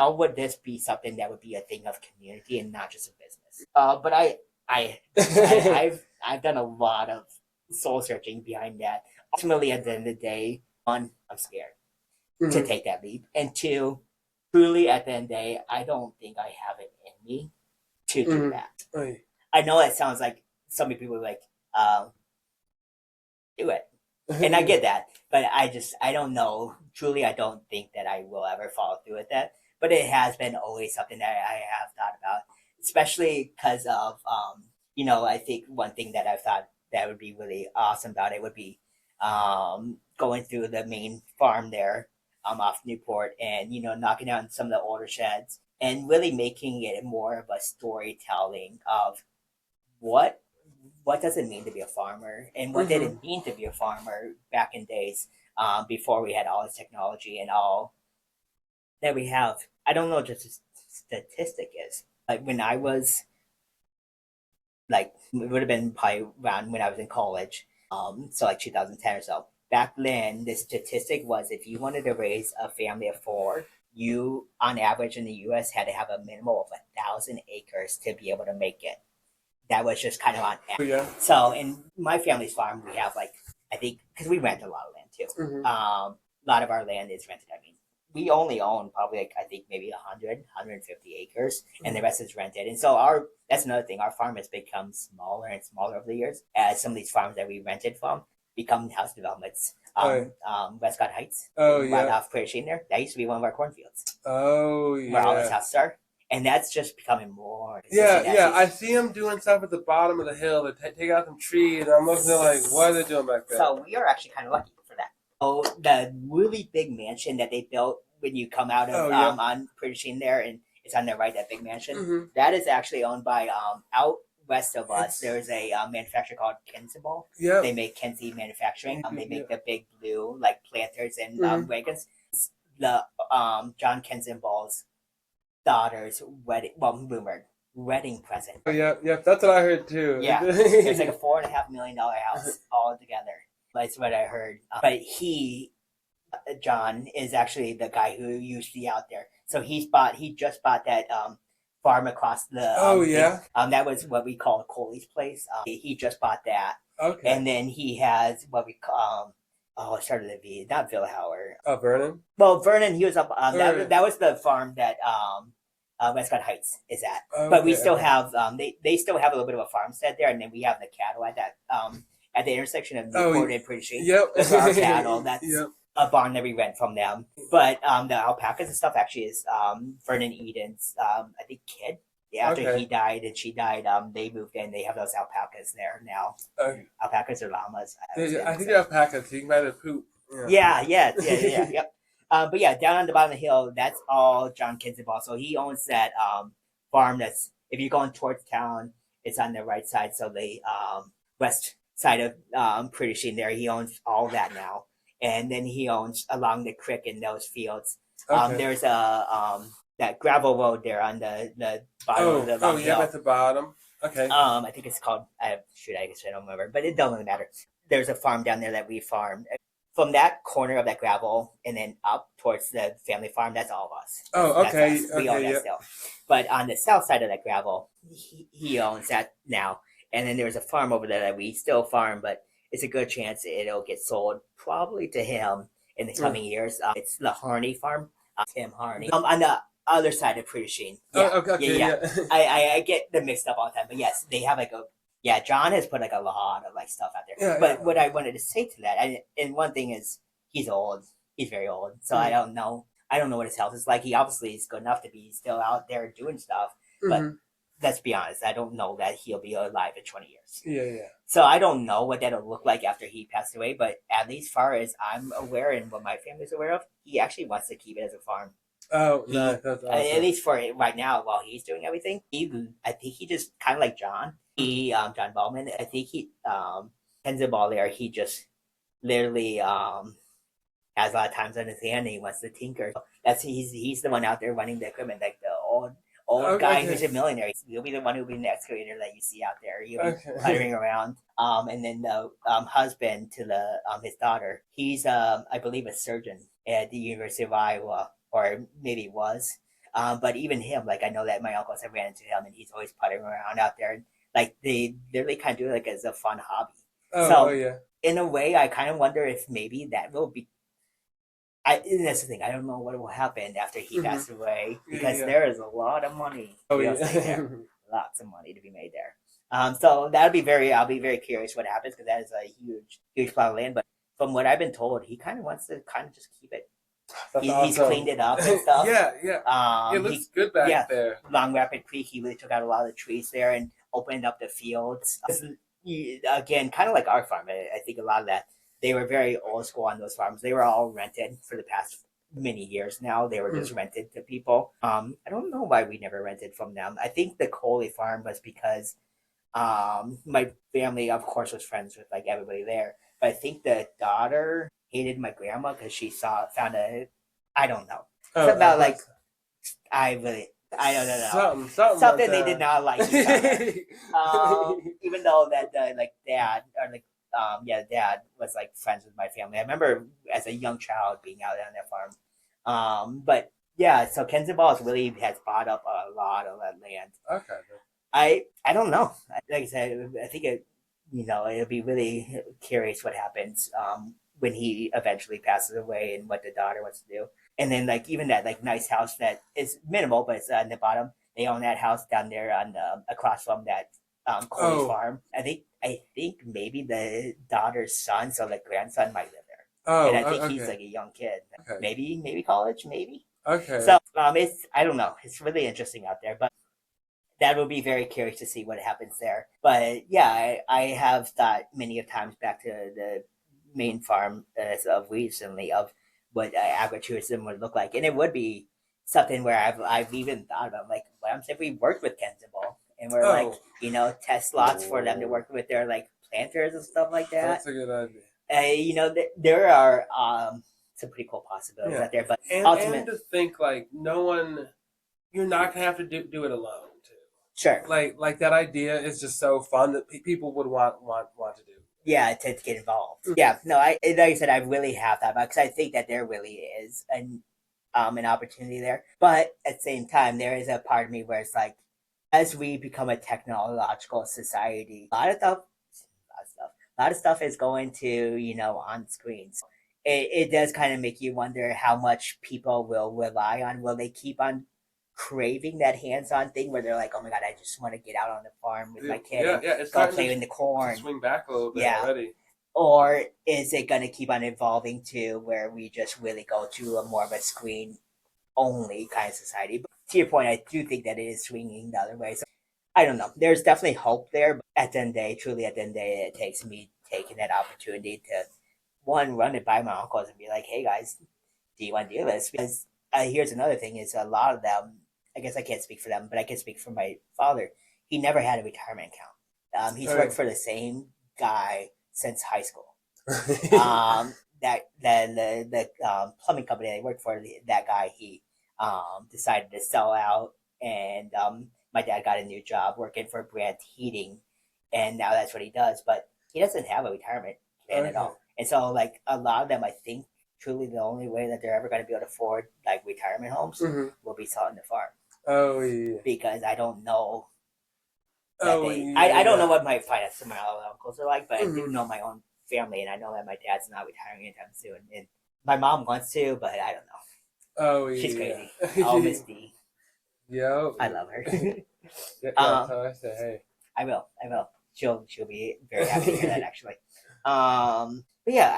A: would this be something that would be a thing of community and not just a business. But I've done a lot of soul searching behind that. Ultimately, at the end of the day, one, I'm scared to take that leap, and two, truly at the end of the day, I don't think I have it in me to do that. I know it sounds like some people are like, do it. And I get that, but I don't know. Truly, I don't think that I will ever follow through with that. But it has been always something that I have thought about, especially because of, I think one thing that I thought that would be really awesome about it would be going through the main farm there off Newport and, knocking down some of the older sheds and really making it more of a storytelling of what does it mean to be a farmer and what did it mean to be a farmer back in days. before we had all this technology and all that we have. I don't know what the statistic is. Like when I was like, it would have been probably around when I was in college, so like 2010 or so. Back then, the statistic was if you wanted to raise a family of four, you on average in the U.S. had to have a minimum of 1,000 acres to be able to make it. That was just kind of on average.
B: Yeah.
A: So in my family's farm, we have like, I think because we rent a lot of land too.
B: Mm-hmm.
A: A lot of our land is rented. I mean, we only own probably like, I think maybe 150 acres, and the rest is rented. And so that's another thing. Our farm has become smaller and smaller over the years as some of these farms that we rented from become house developments. Westcott Heights, right off Prairie Sheen there. That used to be one of our cornfields.
B: Oh yeah,
A: where all those houses are. And that's just becoming more.
B: Yeah. I see them doing stuff at the bottom of the hill to take out some trees. And I'm looking like, what are they doing back there?
A: So we are actually kind of lucky for that. Oh, the really big mansion that they built when you come out of on Prairie Sheen there, and it's on the right, that big mansion, that is actually owned by out west of us. There's a manufacturer called Kinsable.
B: Yeah,
A: they make Kinsey Manufacturing. They make the big blue like planters and wagons. The John Kinsable's daughter's wedding present.
B: Oh yeah, that's what I heard too.
A: Yeah, it's like a $4.5 million house all together. That's what I heard. But John, is actually the guy who used to be out there. So he just bought that farm across the. That was what we call Coley's place. He just bought that.
B: Okay.
A: And then he has what we call. It started with V, not Villahauer.
B: Vernon?
A: Well, Vernon, he was up. That was the farm that Westcott Heights is at. Okay, but we still have they still have a little bit of a farmstead there, and then we have the cattle at that at the intersection of Newport and Prairie Sheen.
B: Yep.
A: Those are our cattle. That's a barn that we rent from them. But the alpacas and stuff actually is Vernon Eden's I think kid. After he died and she died, they moved in. They have those alpacas there now. Alpacas or llamas?
B: I think they're alpacas. You can buy the poop.
A: Yep. But yeah, down on the bottom of the hill, that's all John Kinsable. So he owns that farm. That's if you're going towards town, it's on the right side. So the west side of Prairie Sheen there, he owns all that now, and then he owns along the creek in those fields. There's a that gravel road there on the bottom of the hill.
B: At the bottom. Okay.
A: I think it's called. I guess I don't remember, but it doesn't really matter. There's a farm down there that we farmed. From that corner of that gravel and then up towards the family farm, that's all of us. We own that still. But on the south side of that gravel, he owns that now. And then there's a farm over there that we still farm, but it's a good chance it'll get sold probably to him in the coming years. It's the Harney farm, Tim Harney. On the other side of Prairie Sheen. I get them mixed up all the time, but yes, they have like a. Yeah, John has put like a lot of like stuff out there. But what I wanted to say to that, and one thing is he's old. He's very old. So I don't know what his health is like. He obviously is good enough to be still out there doing stuff. But let's be honest, I don't know that he'll be alive in 20 years.
B: Yeah.
A: So I don't know what that'll look like after he passed away, but at least far as I'm aware and what my family's aware of, he actually wants to keep it as a farm.
B: Oh, nice. That's awesome.
A: At least for right now, while he's doing everything, I think he just kind of like John. John Ballman, I think ends the ball there. He just literally has a lot of times on his hand and he wants to tinker. He's the one out there running the equipment, like the old guy who's a millionaire. He'll be the one who'll be in the excavator that you see out there. He'll be puttering around. And then the husband to the his daughter, he's I believe a surgeon at the University of Iowa, or maybe was. But even him, like I know that my uncles have ran into him and he's always puttering around out there. Like they literally kind of do it like as a fun hobby. In a way, I kind of wonder if maybe that will be. That's the thing. I don't know what will happen after he passed away because there is a lot of money. There. Lots of money to be made there. So I'll be very curious what happens because that is a huge plot of land. But from what I've been told, he kind of wants to kind of just keep it. He's cleaned it up and stuff.
B: It looks good back there.
A: Long Rapid Creek, he really took out a lot of the trees there and opened up the fields. Again, kind of like our farm. I think a lot of that, they were very old school on those farms. They were all rented for the past many years now. They were just rented to people. I don't know why we never rented from them. I think the Coley farm was because my family, of course, was friends with like everybody there. But I think the daughter hated my grandma because she found a, I don't know,
B: Oh,
A: something about like I don't know,
B: something like
A: they did not like each other. Even though that like dad or like dad was like friends with my family. I remember as a young child being out on that farm. But yeah, so Kensington really has bought up a lot of that land.
B: Okay.
A: I don't know. Like I said, I think it'll be really curious what happens when he eventually passes away and what the daughter wants to do. And then like even that like nice house that is minimal, but it's on the bottom. They own that house down there on across from that Corey's farm. I think maybe the daughter's son, so the grandson might live there.
B: Oh,
A: And I think
B: okay.
A: he's like a young kid.
B: Okay.
A: Maybe college, maybe.
B: Okay.
A: So it's I don't know. It's really interesting out there, but that will be very curious to see what happens there. But yeah, I have thought many of times back to the main farm of recently of what agritourism would look like, and it would be something where I've even thought about like, what if we worked with Kensington and we're like test lots for them to work with their like planters and stuff like that.
B: That's a good idea.
A: There are some pretty cool possibilities out there, but
B: and to think like you're not gonna have to do it alone.
A: Sure.
B: Like that idea is just so fun that people would want to do.
A: Yeah, to get involved. Yeah, no, like I said, I really have that because I think that there really is an opportunity there. But at the same time, there is a part of me where it's like, as we become a technological society, a lot of stuff is going to on screens. It does kind of make you wonder how much people will rely on. Will they keep on craving that hands-on thing where they're like, oh my god, I just want to get out on the farm with my kid and
B: it's
A: go play in the corn.
B: Swing back a little bit already.
A: Or is it going to keep on evolving to where we just really go to a more of a screen only kind of society? But to your point, I do think that it is swinging the other way. So I don't know. There's definitely hope there, but at the end of the day, truly at the end of the day, it takes me taking that opportunity to run it by my uncles and be like, hey guys, do you want to do this? Because here's another thing is a lot of them, I guess I can't speak for them, but I can speak for my father. He never had a retirement account. He's worked for the same guy since high school. The plumbing company I worked for, that guy, he decided to sell out, and my dad got a new job working for Brandt Heating, and now that's what he does. But he doesn't have a retirement plan at all. And so, like a lot of them, I think truly the only way that they're ever going to be able to afford like retirement homes will be selling the farm.
B: Oh yeah.
A: Because I don't know. I don't know what my finance of my other uncles are like, but I do know my own family, and I know that my dad's not retiring anytime soon. And my mom wants to, but I don't know.
B: Oh yeah.
A: She's crazy. Oh, Miss D.
B: Yep.
A: I love her.
B: That's how I say hey.
A: I will. She'll be very happy to hear that actually. But yeah,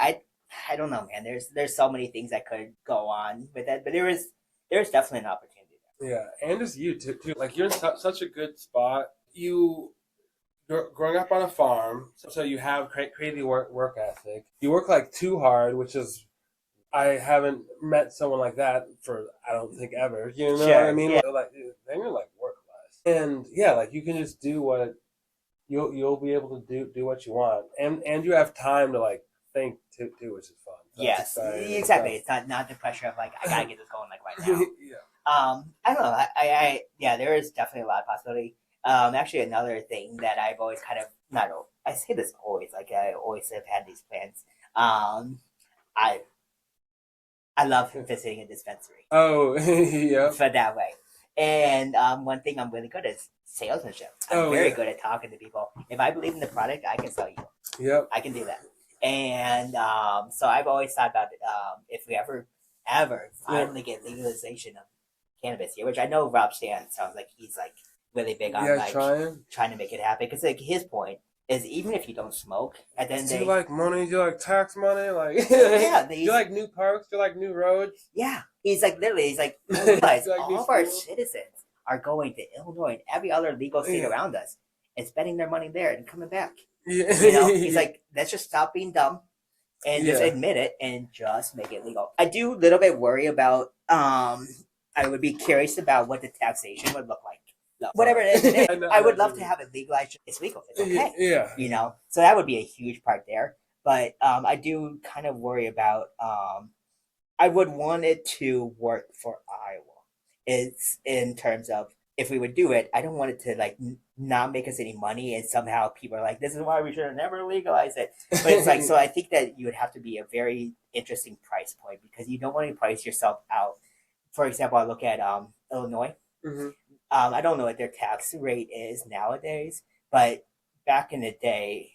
A: I don't know, man. There's so many things that could go on with that, but there's definitely an opportunity there.
B: Yeah, and it's you too. Like you're in such a good spot. You're growing up on a farm, so you have crazy work ethic. You work like too hard, which is I haven't met someone like that for I don't think ever. You know what I mean?
A: Yeah.
B: Like they're gonna like work less, and yeah, like you can just do what you'll be able to do what you want, and you have time to like think too, which is fun. So
A: yes, exactly. It's not the pressure of like I gotta get this going like right now. I don't know. I there is definitely a lot of possibility. Actually, another thing that I've always kind of I say this always like I always have had these plans. I love visiting a dispensary.
B: Oh, yeah.
A: For that way. And one thing I'm really good at is salesmanship. I'm very good at talking to people. If I believe in the product, I can sell you.
B: Yep.
A: I can do that. And so I've always thought about if we ever finally get legalization of cannabis here, which I know Rob Stan sounds like he's like really big on trying to make it happen. Because like his point is even if you don't smoke, and then
B: do you like money? Do you like tax money? Like do you like new parks? Do you like new roads?
A: Yeah, he's like all of our citizens are going to Illinois and every other legal state around us and spending their money there and coming back. Yeah. He's like, let's just stop being dumb and just admit it and just make it legal. I do a little bit worry about. I would be curious about what the taxation would look like. No, whatever it is, I would love to have it legalized. It's legal. It's okay.
B: Yeah.
A: So that would be a huge part there. but I do kind of worry about. I would want it to work for Iowa. It's in terms of if we would do it, I don't want it to like not make us any money, and somehow people are like, "This is why we should have never legalized it." But it's like, so I think that you would have to be a very interesting price point because you don't want to price yourself out. For example, I look at Illinois.
B: Hmm.
A: I don't know what their tax rate is nowadays, but back in the day,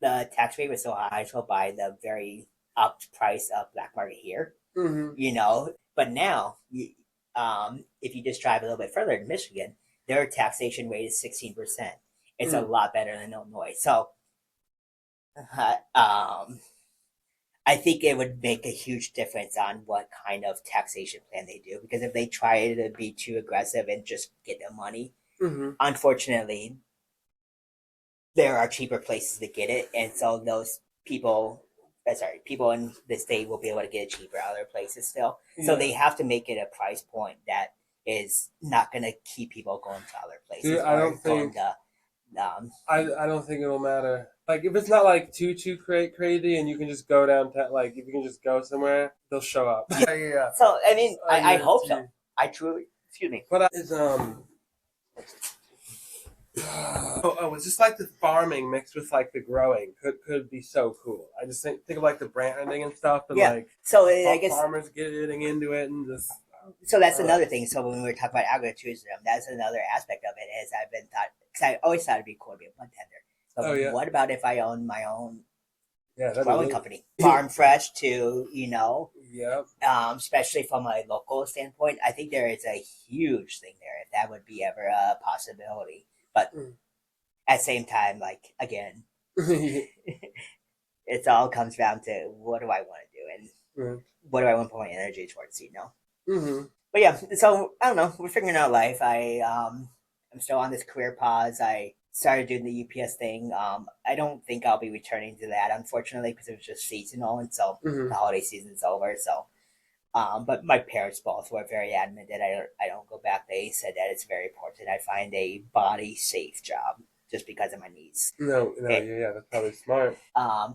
A: the tax rate was so high, so by the very upped price of black market here,
B: Hmm.
A: But now, if you just drive a little bit further to Michigan, their taxation rate is 16%. It's a
B: Mm.
A: lot better than Illinois. So, um, I think it would make a huge difference on what kind of taxation plan they do. Because if they try to be too aggressive and just get the money,
B: Hmm.
A: unfortunately, there are cheaper places to get it, and so those people, people in the state will be able to get it cheaper other places still. So
B: Yeah.
A: they have to make it a price point that is not going to keep people going to other places
B: Dude, I
A: or
B: don't
A: going
B: think
A: to.
B: I don't think it'll matter. Like if it's not like too crazy, and you can just go downtown. Like if you can just go somewhere, they'll show up. Yeah, yeah.
A: So I mean, I
B: Yeah,
A: hope so. I truly, excuse me.
B: but it's it's just like the farming mixed with like the growing could be so cool. I just think of like the branding and stuff, and
A: Yeah.
B: like
A: So I guess
B: farmers getting into it and just.
A: so that's
B: I don't know.
A: another thing. So when we were talking about agritourism, that's another aspect of it. Is I've been thought because I always thought it'd be cool to be a bartender. But
B: Oh yeah,
A: what about if I own my own
B: yeah, that'd be
A: growing
B: really,
A: company, farm fresh to
B: yeah.
A: especially from a local standpoint. I think there is a huge thing there if that would be ever a possibility. But
B: Mm.
A: at the same time, like again, it all comes down to what do I want to do and
B: Mm.
A: what do I want to put my energy towards.
B: Hmm.
A: But yeah, so I don't know. We're figuring out life. I'm still on this career pause. I started doing the UPS thing. I don't think I'll be returning to that, unfortunately, because it was just seasonal, and so
B: Hmm.
A: the holiday season's over. So, but my parents both were very adamant that I don't go back. They said that it's very important I find a body safe job, just because of my knees.
B: No,
A: It,
B: yeah, that's probably smart.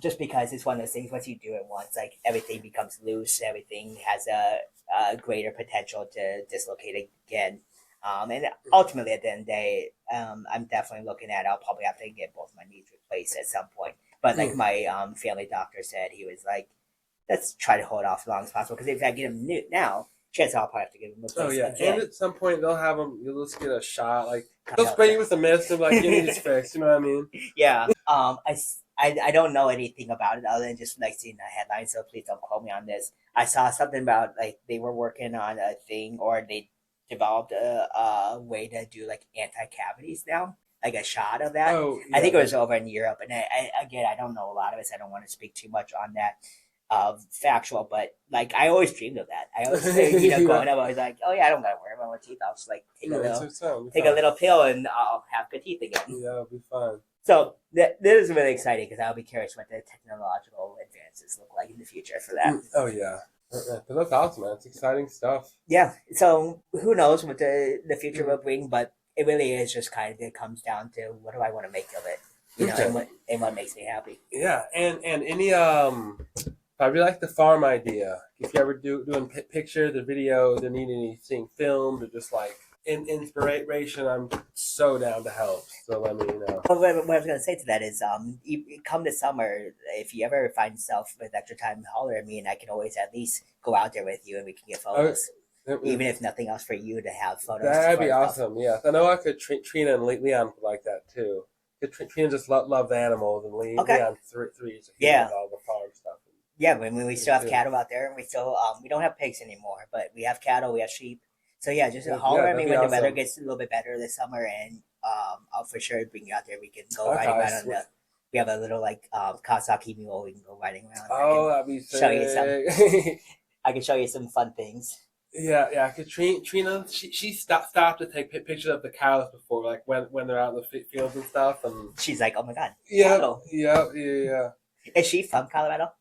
A: just because it's one of those things. Once you do it once, like everything becomes loose. Everything has a greater potential to dislocate again. And ultimately, at the end of the day, I'm definitely looking at. I'll probably have to get both my knees replaced at some point. But like
B: Mm.
A: my family doctor said, he was like, "Let's try to hold off as long as possible because if I get him now, chances are I'll probably have to give him a
B: Oh
A: replacement
B: yeah, and
A: again."
B: at some point they'll have them. You'll just get a shot. Like
A: I
B: they'll
A: know.
B: spray you with a mist and like your knees fixed. You know what I mean?
A: Yeah. I don't know anything about it other than just like seeing the headline. So please don't quote me on this. I saw something about like they were working on a thing or they developed a way to do like anti cavities now, like a shot of that.
B: Oh
A: I
B: yeah.
A: think it was over in Europe, and again I don't know a lot of it. So I don't want to speak too much on that. Factual, but like I always dreamed of that. I always, growing up, I was like, "Oh yeah, I don't gotta worry about my teeth. I'll just like take
B: No, it's fine.
A: a little pill, and I'll have good teeth again."
B: Yeah, it'll be fine.
A: So this is really exciting because I'll be curious what the technological advances look like in the future for that.
B: Oh yeah. But that's awesome, man. It's exciting stuff.
A: Yeah. So who knows what the future will bring, but it really is just kind of it comes down to what do I want to make of it,
B: Okay.
A: and what makes me happy.
B: Yeah, and any I really like the farm idea. If you ever doing pictures or videos and need anything filmed or just like inspiration, I'm so down to help. So let me know.
A: Well, what I was going to say to that is, come this summer, if you ever find yourself with extra time, holler at me, and I can always at least go out there with you, and we can get photos, even if nothing else for you to have photos.
B: That'd be awesome. Yeah, I know I could Trina and Leon would like that too. Trina just love the animals, and Leon three is all the farm stuff.
A: Yeah, when we still have cattle out there, and we still we don't have pigs anymore, but we have cattle, we have sheep. So yeah, just holler at me when the weather gets a little bit better this summer, and I'll for sure bring you out there. We can go riding around on the. We have a little like Kawasaki mule. We can go riding around.
B: Oh, that'd be sick.
A: Show you some. I can show you some fun things.
B: Yeah. Cause Trina, she stopped to take pictures of the cows before, like when they're out in the fields and stuff, and
A: she's like, "Oh my god."
B: Yeah.
A: Is she from Colorado?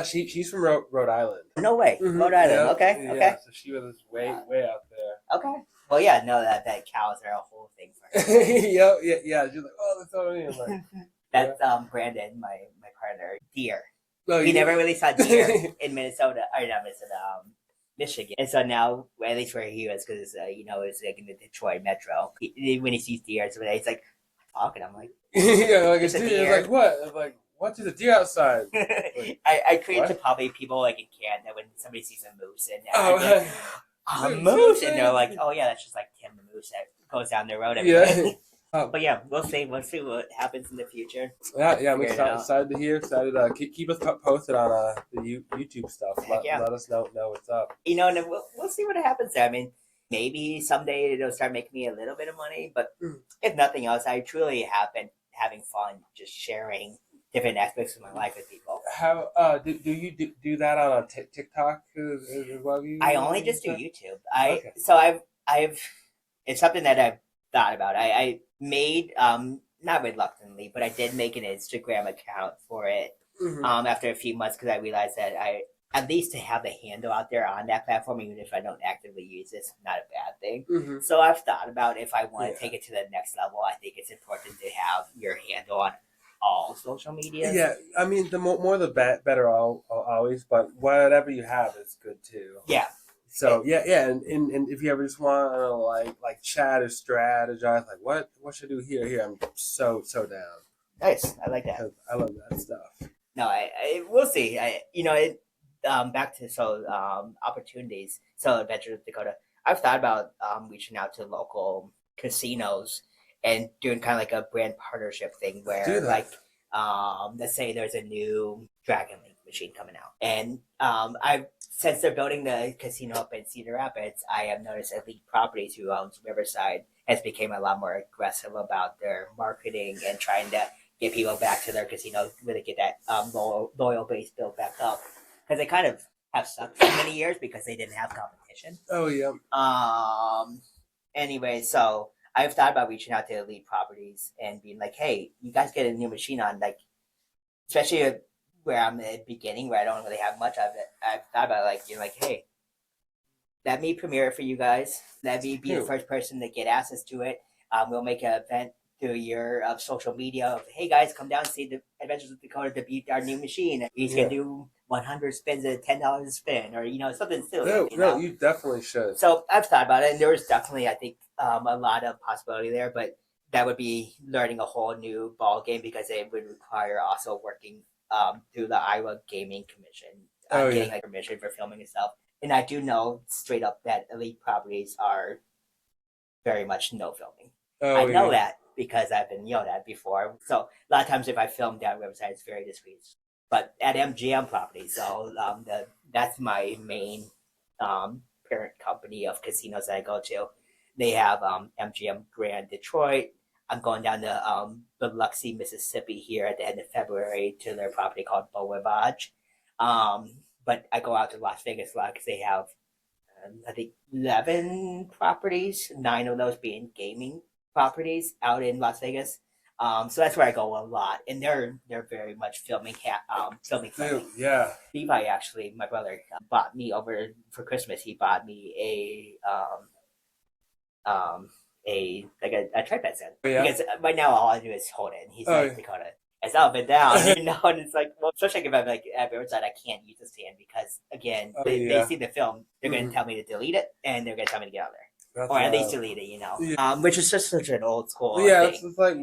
B: She's from Rhode Island.
A: No way, Rhode Island. Okay.
B: Yeah, so she was way out there.
A: Okay. Well, yeah, no, that cows are a whole thing for her.
B: Yeah. She's like, oh, that's so mean. Like,
A: that's Brandon, my partner, deer.
B: No,
A: we never really saw deer in Minnesota, or not Minnesota, Michigan. And so now, at least where he was, because it's like in the Detroit metro. When he sees deer, so he's like talking. I'm like,
B: yeah, like
A: it's a
B: deer.
A: deer.
B: Like what? I'm like what is a deer outside? Like,
A: I create to
B: what?
A: probably people like in Canada when somebody sees a moose and
B: Oh,
A: like, a moose, and they're like,
B: seriously?
A: oh yeah, that's just like Tim the moose that goes down the road every
B: Yeah.
A: day.
B: Oh,
A: But yeah, we'll see. We'll see what happens in the future.
B: yeah, I'm
A: Figure it out.
B: excited to hear. Excited. Keep us posted on the YouTube stuff.
A: Heck yeah.
B: Let us know what's up.
A: And then we'll see what happens there. I mean, maybe someday it'll start making me a little bit of money, but if nothing else, I truly have been having fun just sharing different aspects of my life with people.
B: How do you do that on a TikTok as well?
A: I only just do YouTube.
B: Okay.
A: So I've it's something that I've thought about. I made not reluctantly, but I did make an Instagram account for it after a few months because I realized that I at least to have the handle out there on that platform, even if I don't actively use it, not a bad thing. So I've thought about if I want to take it to the next level, I think it's important to have your handle on all social media.
B: Yeah, I mean, the more the better, always. But whatever you have is good too.
A: Yeah.
B: So yeah, and if you ever just want to like chat or strategize, like what should I do here? I'm so down.
A: Nice, I like that.
B: I love that stuff.
A: No, I we'll see. Back to opportunities. So Adventures with Dakota. I've thought about reaching out to local casinos and doing kind of like a brand partnership thing where like let's say there's a new Dragon Link machine coming out, and I've since they're building the casino up in Cedar Rapids, I have noticed Elite Properties, who owns Riverside, has become a lot more aggressive about their marketing and trying to get people back to their casino, really get that loyal base built back up, because they kind of have sucked for many years because they didn't have competition.
B: Oh yeah.
A: Anyway, so I've thought about reaching out to Elite Properties and being like, hey, you guys get a new machine on, like, especially where I'm at the beginning, where I don't really have much of it. I've thought about like, you're like, hey, let me premiere it for you guys. Let me be the first person to get access to it. We'll make an event through your social media of, hey guys, come down and see the Adventures with Dakota debut our new machine. He's gonna do 100 spins at $10 a spin, or something silly.
B: No, you definitely should.
A: So I've thought about it, and there was definitely, I think, a lot of possibility there, but that would be learning a whole new ball game because it would require also working through the Iowa Gaming Commission, getting like permission for filming and stuff. And I do know straight up that Elite Properties are very much no filming. I know that because I've been yelled at before. So a lot of times if I film down website, it's very discreet. But at MGM Properties, so that's my main parent company of casinos that I go to. They have MGM Grand Detroit. I'm going down to Biloxi, Mississippi here at the end of February to their property called Beau Rivage. But I go out to Las Vegas a lot because they have, I think, 11 properties, 9 of those being gaming properties out in Las Vegas. So that's where I go a lot, and they're very much filming friendly.
B: Yeah.
A: Levi, actually, my brother, bought me over for Christmas. He bought me a tripod set because right now all I do is hold it. And he's like, Dakota, it's up and down, and it's like, well, especially if I'm like at Riverside, I can't use the stand because again, they see the film, they're going to tell me to delete it, and they're going to tell me to get out there. Or at least delete it, which is just such an old school thing.
B: It's like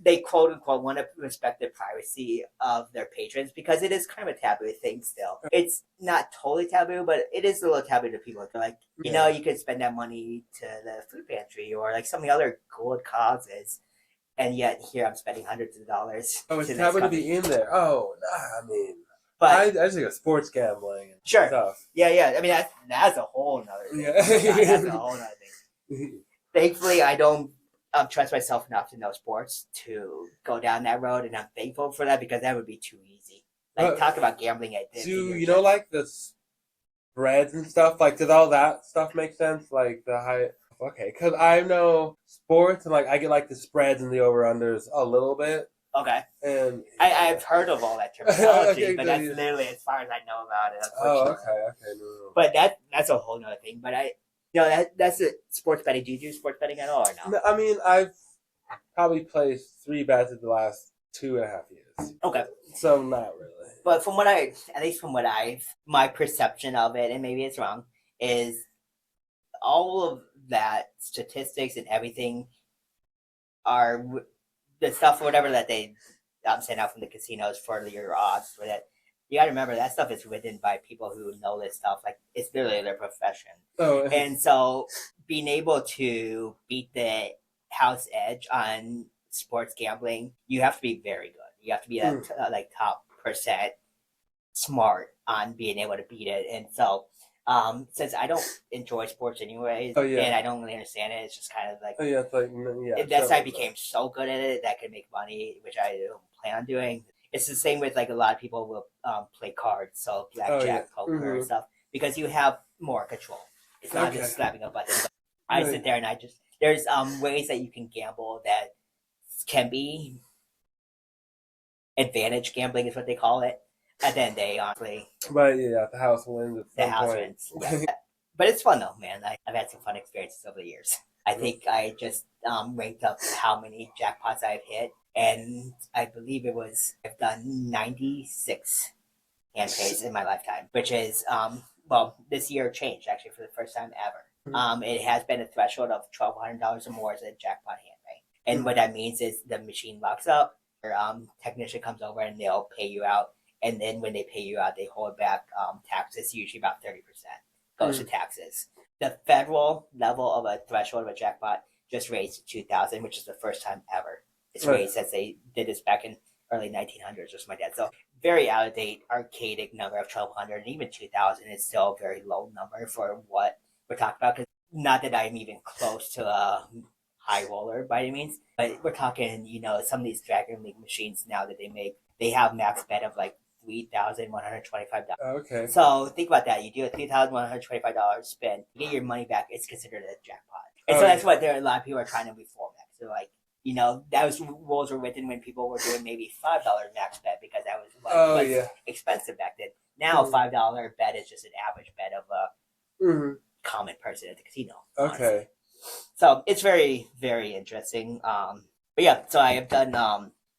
A: they quote unquote want to respect the privacy of their patrons because it is kind of a taboo thing still. It's not totally taboo, but it is a little taboo to people. They're like, you could spend that money to the food pantry or like some of the other good causes, and yet here I'm spending hundreds of dollars.
B: Oh, it's taboo to be in there. Oh, nah, I mean.
A: But
B: I just think of sports gambling and stuff.
A: Yeah. I mean, that's a whole nother thing. That's a whole nother thing. Thankfully, I don't trust myself enough to know sports to go down that road, and I'm thankful for that because that would be too easy. Like, talk about gambling at this.
B: Do you know, like, the spreads and stuff? Like, does all that stuff make sense? Like, the high... Okay, because I know sports, and, like, I get, like, the spreads and the over-unders a little bit.
A: Okay.
B: And
A: I've heard of all that terminology, but that's literally as far as I know about it.
B: Oh, okay. No.
A: But that's a whole nother thing. But that's it. Sports betting. Do you do sports betting at all or no?
B: I mean, I've probably placed 3 bets at the last 2.5 years.
A: Okay.
B: So not really.
A: But at least from what my perception of it, and maybe it's wrong, is all of that statistics and everything are the stuff or whatever that they send out from the casinos for your odds for that. You got to remember that stuff is written by people who know this stuff. Like it's literally their profession.
B: Oh,
A: And so being able to beat the house edge on sports gambling, you have to be very good. You have to be like top percent smart on being able to beat it. And so since I don't enjoy sports anyways, and I don't really understand it, it's just kind of like,
B: it's like
A: that's I became so good at it that I could make money, which I don't plan on doing. It's the same with like a lot of people will play cards, so blackjack, poker, and stuff, because you have more control. It's not just slapping a button. But I sit there and there's ways that you can gamble that can be advantage gambling is what they call it. And then they honestly,
B: but the house wins.
A: The house wins. Yeah. But it's fun though, man. I've had some fun experiences over the years. I think I just ranked up how many jackpots I've hit, and I believe I've done 96 hand pays in my lifetime, which is this year changed actually for the first time ever. It has been a threshold of $1,200 or more as a jackpot hand pay, and what that means is the machine locks up, or technician comes over and they'll pay you out. And then when they pay you out, they hold back taxes. Usually about 30% goes to taxes. The federal level of a threshold of a jackpot just raised to 2,000, which is the first time ever. It's raised since they did this back in early 1900s or something like that. So very out of date, archaic number of 1,200, and even 2,000 is still a very low number for what we're talking about. Because not that I'm even close to a high roller by any means, but we're talking, some of these Dragon League machines now that they make, they have max bet of like $3,125.
B: Okay.
A: So think about that. You do a $3,125 spin, you get your money back. It's considered a jackpot, and so that's what a lot of people are trying to reform that. So like, those rules were written when people were doing maybe $5 max bet because that was expensive back then. Now $5 bet is just an average bet of a common person at the casino. Honestly.
B: Okay.
A: So it's very, very interesting. But yeah, so I have done.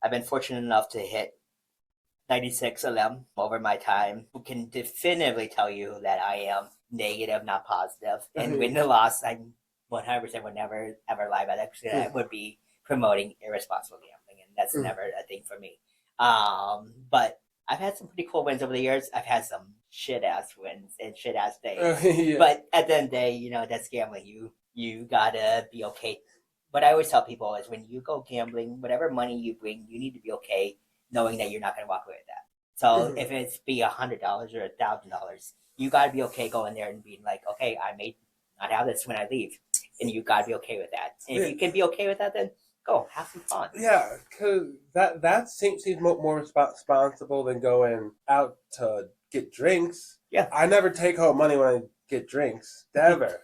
A: I've been fortunate enough to hit 96 of them over my time. Who can definitively tell you that I am negative, not positive. And win the loss, I 100% would never ever lie about that because I would be promoting irresponsible gambling, and that's never a thing for me. But I've had some pretty cool wins over the years. I've had some shit ass wins and shit ass days. But at the end of the day, that's gambling. You gotta be okay. What I always tell people is when you go gambling, whatever money you bring, you need to be okay knowing that you're not going to walk away with that. So if it's be $100 or $1,000, you got to be okay going there and being like, okay, I may not have this when I leave, and you got to be okay with that. And if you can be okay with that, then go have some fun.
B: Yeah, because that seems more responsible than going out to get drinks.
A: Yeah,
B: I never take home money when I get drinks, ever.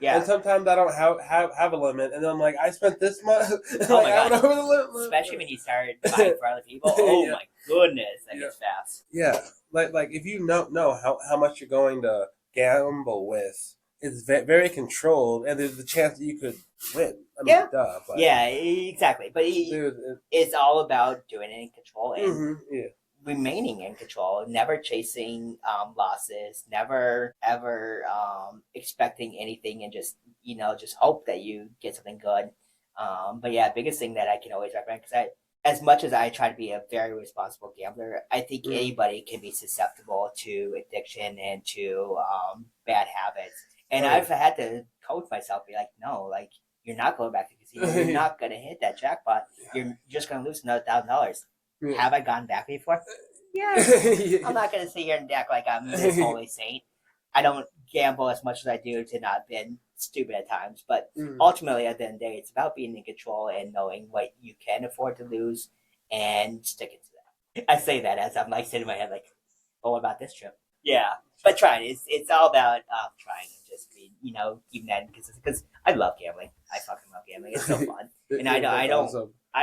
A: Yeah.
B: And sometimes I don't have a limit, and I'm like, I spent this much.
A: Oh my god! Over the limit. Especially when you start buying for other people. Oh my goodness, that gets fast.
B: Yeah, like if you know how much you're going to gamble with, it's very controlled, and there's the chance that you could win. I mean, duh. But,
A: exactly. But it's all about doing it in control and remaining in control, never chasing losses, never ever expecting anything, and just hope that you get something good. But yeah, biggest thing that I can always recommend, because as much as I try to be a very responsible gambler, I think anybody can be susceptible to addiction and to bad habits. And I've had to coach myself, be like, no, like you're not going back to the casino. You're not going to hit that jackpot. You're just going to lose another $1,000. Have I gone back before? Yeah. I'm not going to sit here and act like I'm this holy saint. I don't gamble as much as I do to not been stupid at times. But ultimately, at the end of the day, it's about being in control and knowing what you can afford to lose and sticking to that. I say that as I'm like sitting in my head like, oh, what about this trip? Yeah. But trying. It's all about trying and just being, keeping that consistent. Because I love gambling. I fucking love gambling. It's so fun. And I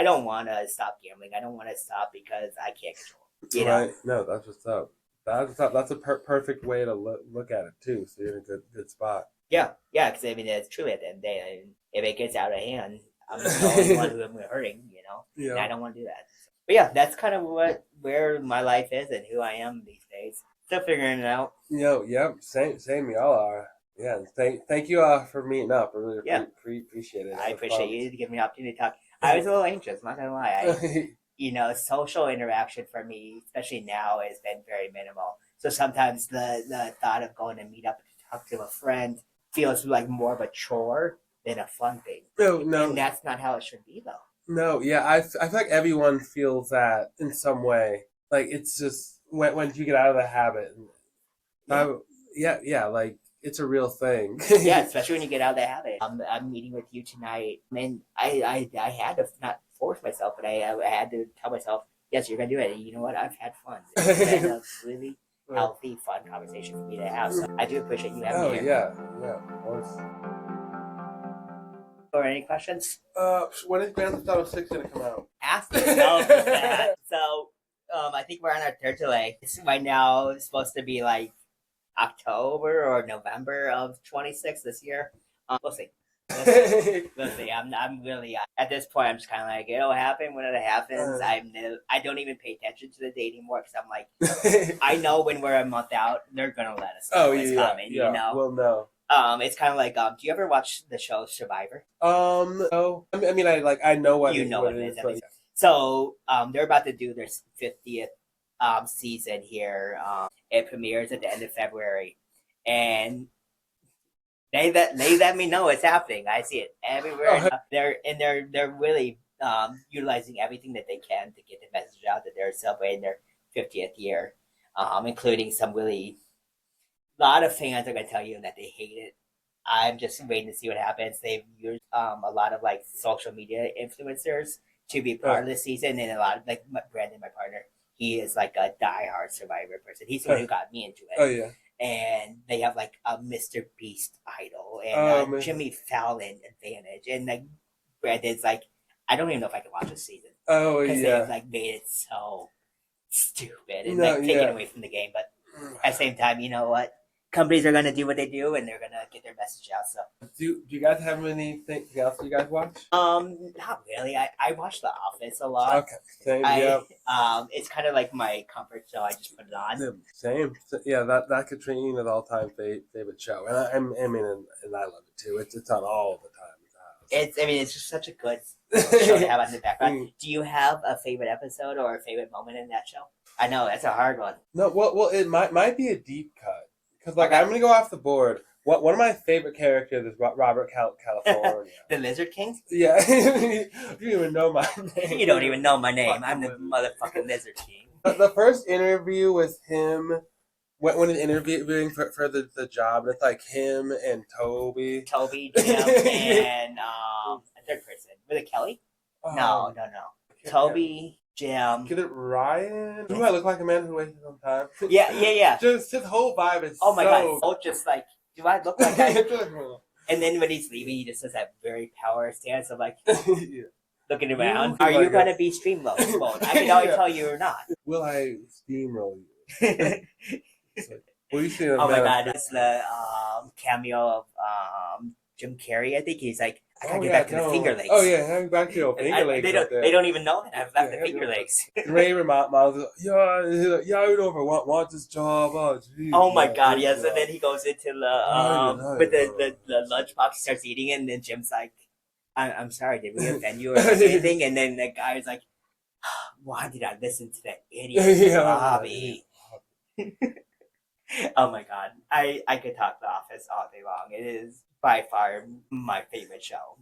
A: don't want to stop gambling. I don't want to stop because I can't control it.
B: Right? No, that's what's up. That's a perfect way to look at it too. So you're in a good spot.
A: Yeah. Because I mean, it's truly at the end of the day. If it gets out of hand, I'm the only one who I'm hurting. And I don't want to do that. But yeah, that's kind of where my life is and who I am these days. Still figuring it out.
B: Yep, same. Y'all are. Yeah, and thank you for meeting up. I really
A: Yeah,
B: appreciate it.
A: I
B: I was
A: appreciate
B: pumped.
A: you to give me the opportunity to talk. I was a little anxious, not gonna lie. Social interaction for me, especially now, has been very minimal. So sometimes the thought of going to meet up to talk to a friend feels like more of a chore than a fun thing.
B: No,
A: And that's not how it should be, though.
B: no, yeah, I feel like everyone feels that in some way. Like it's just when you get out of the habit.
A: Yeah.
B: Yeah, like it's a real thing.
A: Yeah, especially when you get out of the habit. I'm meeting with you tonight, and I had to not force myself, but I had to tell myself, yes, you're gonna do it. And you know what? I've had fun. It's been a really healthy, fun conversation for me to have. So I do appreciate you having
B: Oh
A: me here.
B: yeah, of course.
A: Or any questions?
B: When is Grand Theft Auto 6 gonna come out?
A: Ask yourself that. So, I think we're on our third delay. It's right now it's supposed to be like October or November of 26 this year. We'll see. We'll see. I'm really at this point. I'm just kind of like it'll happen when it happens. I don't even pay attention to the date anymore because I'm like I know when we're a month out, they're gonna let us know it's coming.
B: Yeah,
A: You know.
B: we'll know.
A: It's kind of like do you ever watch the show Survivor?
B: No. I mean, I know what
A: You know
B: what
A: what
B: it
A: it
B: is.
A: is.
B: But
A: So they're about to do their 50th season here. It premieres at the end of February, and they let me know it's happening. I see it everywhere. They're really utilizing everything that they can to get the message out that they're celebrating their 50th year, including some really a lot of fans are gonna tell you that they hate it. I'm just waiting to see what happens. They've used a lot of like social media influencers to be part of the season, and a lot of like Brandon, my partner, he is like a diehard Survivor person. He's the one who got me into it.
B: Oh yeah.
A: And they have like a Mr. Beast idol and Jimmy Fallon advantage, and like Brandon's like, I don't even know if I can watch this season
B: Oh
A: because
B: yeah.
A: they've like made it so stupid and like taken away from the game. But at the same time, you know what? Companies are gonna do what they do, and they're gonna get their message out. So,
B: do you guys have anything else you guys watch?
A: not really. I watch The Office a lot.
B: Okay, same. Yeah.
A: It's kind of like my comfort show. I just put it on.
B: Same. Yeah, that Katrina's all-time favorite show, and I mean, and I love it too. It's on all the time.
A: It's just such a good show to have on the background. Do you have a favorite episode or a favorite moment in that show? I know that's a hard one.
B: No, well, it might be a deep cut because I'm gonna go off the board. One of my favorite characters is Robert California.
A: The Lizard King?
B: Yeah, you don't even know my name.
A: You don't even know my name. I'm the motherfucking Lizard King.
B: The first interview with him, when he's interviewing for the job, and it's like him and Toby,
A: Jim, and a third person. Was it Kelly? No. Toby, Jim.
B: Get it, Ryan? Do I look like a man who wastes his own time?
A: Yeah.
B: Just his whole vibe is
A: oh my god!
B: so...
A: Oh, just like, do I look like I? And then when he's leaving, he just does that very power stance of like looking around. Are you gonna be stream mode? I can always tell you or not.
B: Will I steamroll you? What do you see?
A: Oh my god! It's the cameo of Jim Carrey. I think he's like, I gotta get back to the Finger Lakes.
B: Oh yeah, back to your Finger Lakes.
A: They don't even know that I've left the Finger Lakes.
B: Ray Miles, yeah, you don't want this job.
A: Oh my god, yes. And then he goes into the with the lunchbox, starts eating it, and then Jim's like, I'm sorry, did we offend you or anything? And then the guy is like, why did I listen to that idiot Bobby? Oh my god, I could talk The Office all day long. It is by far my favorite show.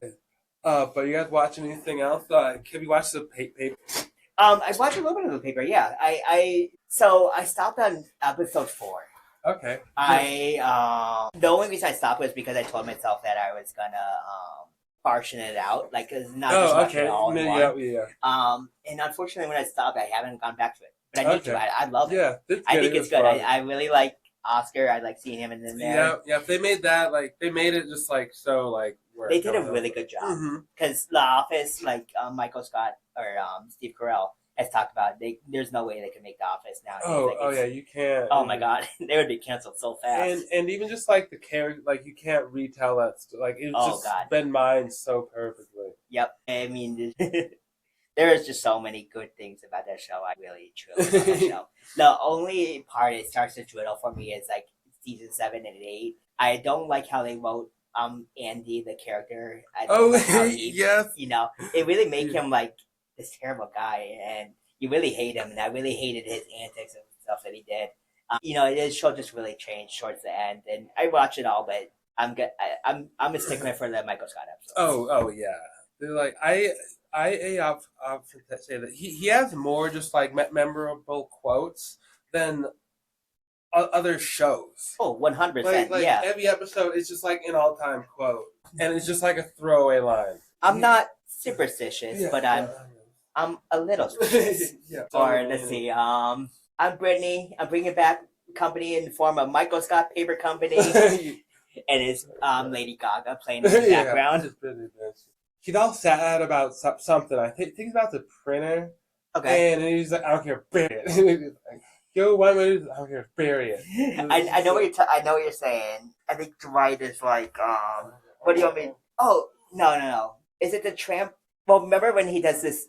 B: But you guys watching anything else? Have you watched the paper?
A: I watched a little bit of the paper. Yeah, I stopped on episode 4.
B: Okay.
A: The only reason I stopped was because I told myself that I was gonna portion it out, like not just watch it all in one.
B: Yeah.
A: And unfortunately, when I stopped, I haven't gone back to it. But I need to. I love it.
B: Yeah,
A: I think it's good. I really like Oscar. I like seeing him in there.
B: Yeah. If they made that, they made it just so
A: they did a really good job because The Office, Michael Scott or Steve Carell has talked about, there's no way they can make The Office now.
B: Yeah, you can't.
A: Oh my god, they would be canceled so fast.
B: And even just the character, you can't retell that. It's just been mined so perfectly.
A: Yep, I mean, there is just so many good things about that show. I really truly love that show. The only part it starts to dwindle for me is like season 7 and 8. I don't like how they wrote Andy the character. I don't like how he,
B: yes.
A: it really made him like this terrible guy, and you really hate him. And I really hated his antics and stuff that he did. The show just really changed towards the end, and I watch it all, but I'm good. I'm a stickler for the Michael Scott episodes.
B: Oh yeah. They're like I often say that he has more just like memorable quotes than other shows.
A: Oh, 100%.
B: Like
A: Yeah.
B: every episode is just like an all time quote, and it's just like a throwaway line.
A: I'm not superstitious, but I'm a little superstitious.
B: Yeah.
A: Or let's see. I'm Brittany. I'm bringing back company in the form of Michael Scott Paper Company, and it's Lady Gaga playing in the background.
B: He's all sad about something. I think about the printer.
A: Okay.
B: And he's like, I don't care, bury it. Like, yo, why would I don't care, bury it.
A: I know what you're saying. I think Dwight is like, what do you want me? Oh, no. Is it the tramp? Well, remember when he does this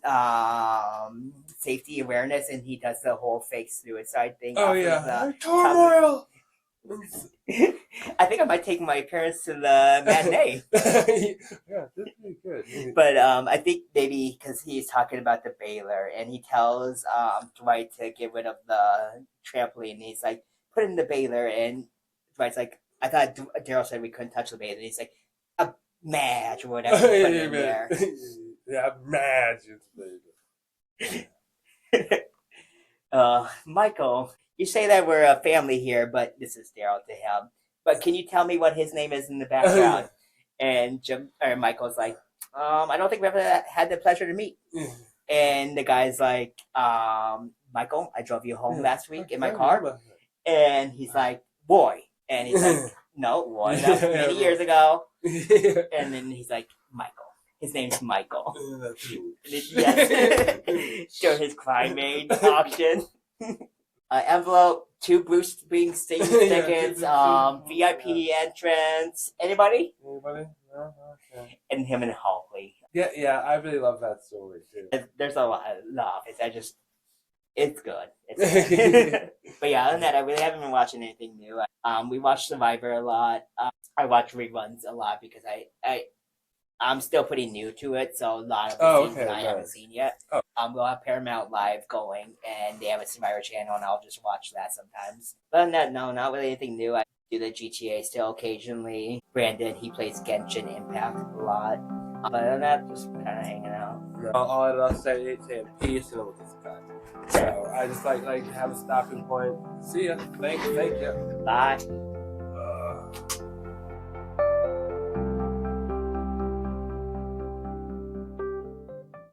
A: safety awareness and he does the whole fake suicide thing?
B: Oh yeah, turmoil.
A: I think I might take my parents to the matinee.
B: Yeah, this would be good.
A: But I think maybe because he's talking about the baler and he tells Dwight to get rid of the trampoline. And he's like, put it in the baler. And Dwight's like, I thought Daryl said we couldn't touch the baler. And he's like, a match or whatever. Put it in there.
B: Yeah, match.
A: Michael, you say that we're a family here, but this is Daryl to him. But can you tell me what his name is in the background? And Michael's like, I don't think we ever had the pleasure to meet. And the guy's like, Michael, I drove you home last week in my car. And he's like, boy. And he's like, no, boy, that was many years ago. And then he's like, Michael. His name's Michael. Yes. Show his crime aid auction. Envelope, 2 Bruce Springsteen tickets, VIP entrance. Anybody?
B: No? Okay.
A: And him and Holly.
B: Yeah, I really love that story too.
A: There's a lot of love. It's good. It's good. But yeah, other than that, I really haven't been watching anything new. We watch Survivor a lot. I watch reruns a lot because I'm still pretty new to it, so a lot of the things I haven't seen yet. We'll have Paramount Live going, and they have a Survivor channel, and I'll just watch that sometimes. But other than that, no, not really anything new. I do the GTA still occasionally. Brandon, he plays Genshin Impact a lot. But other than that, just kind of hanging out.
B: All I'll say is peace and we'll just cut. So I just like to have a stopping point. See ya. Thank you.
A: Bye.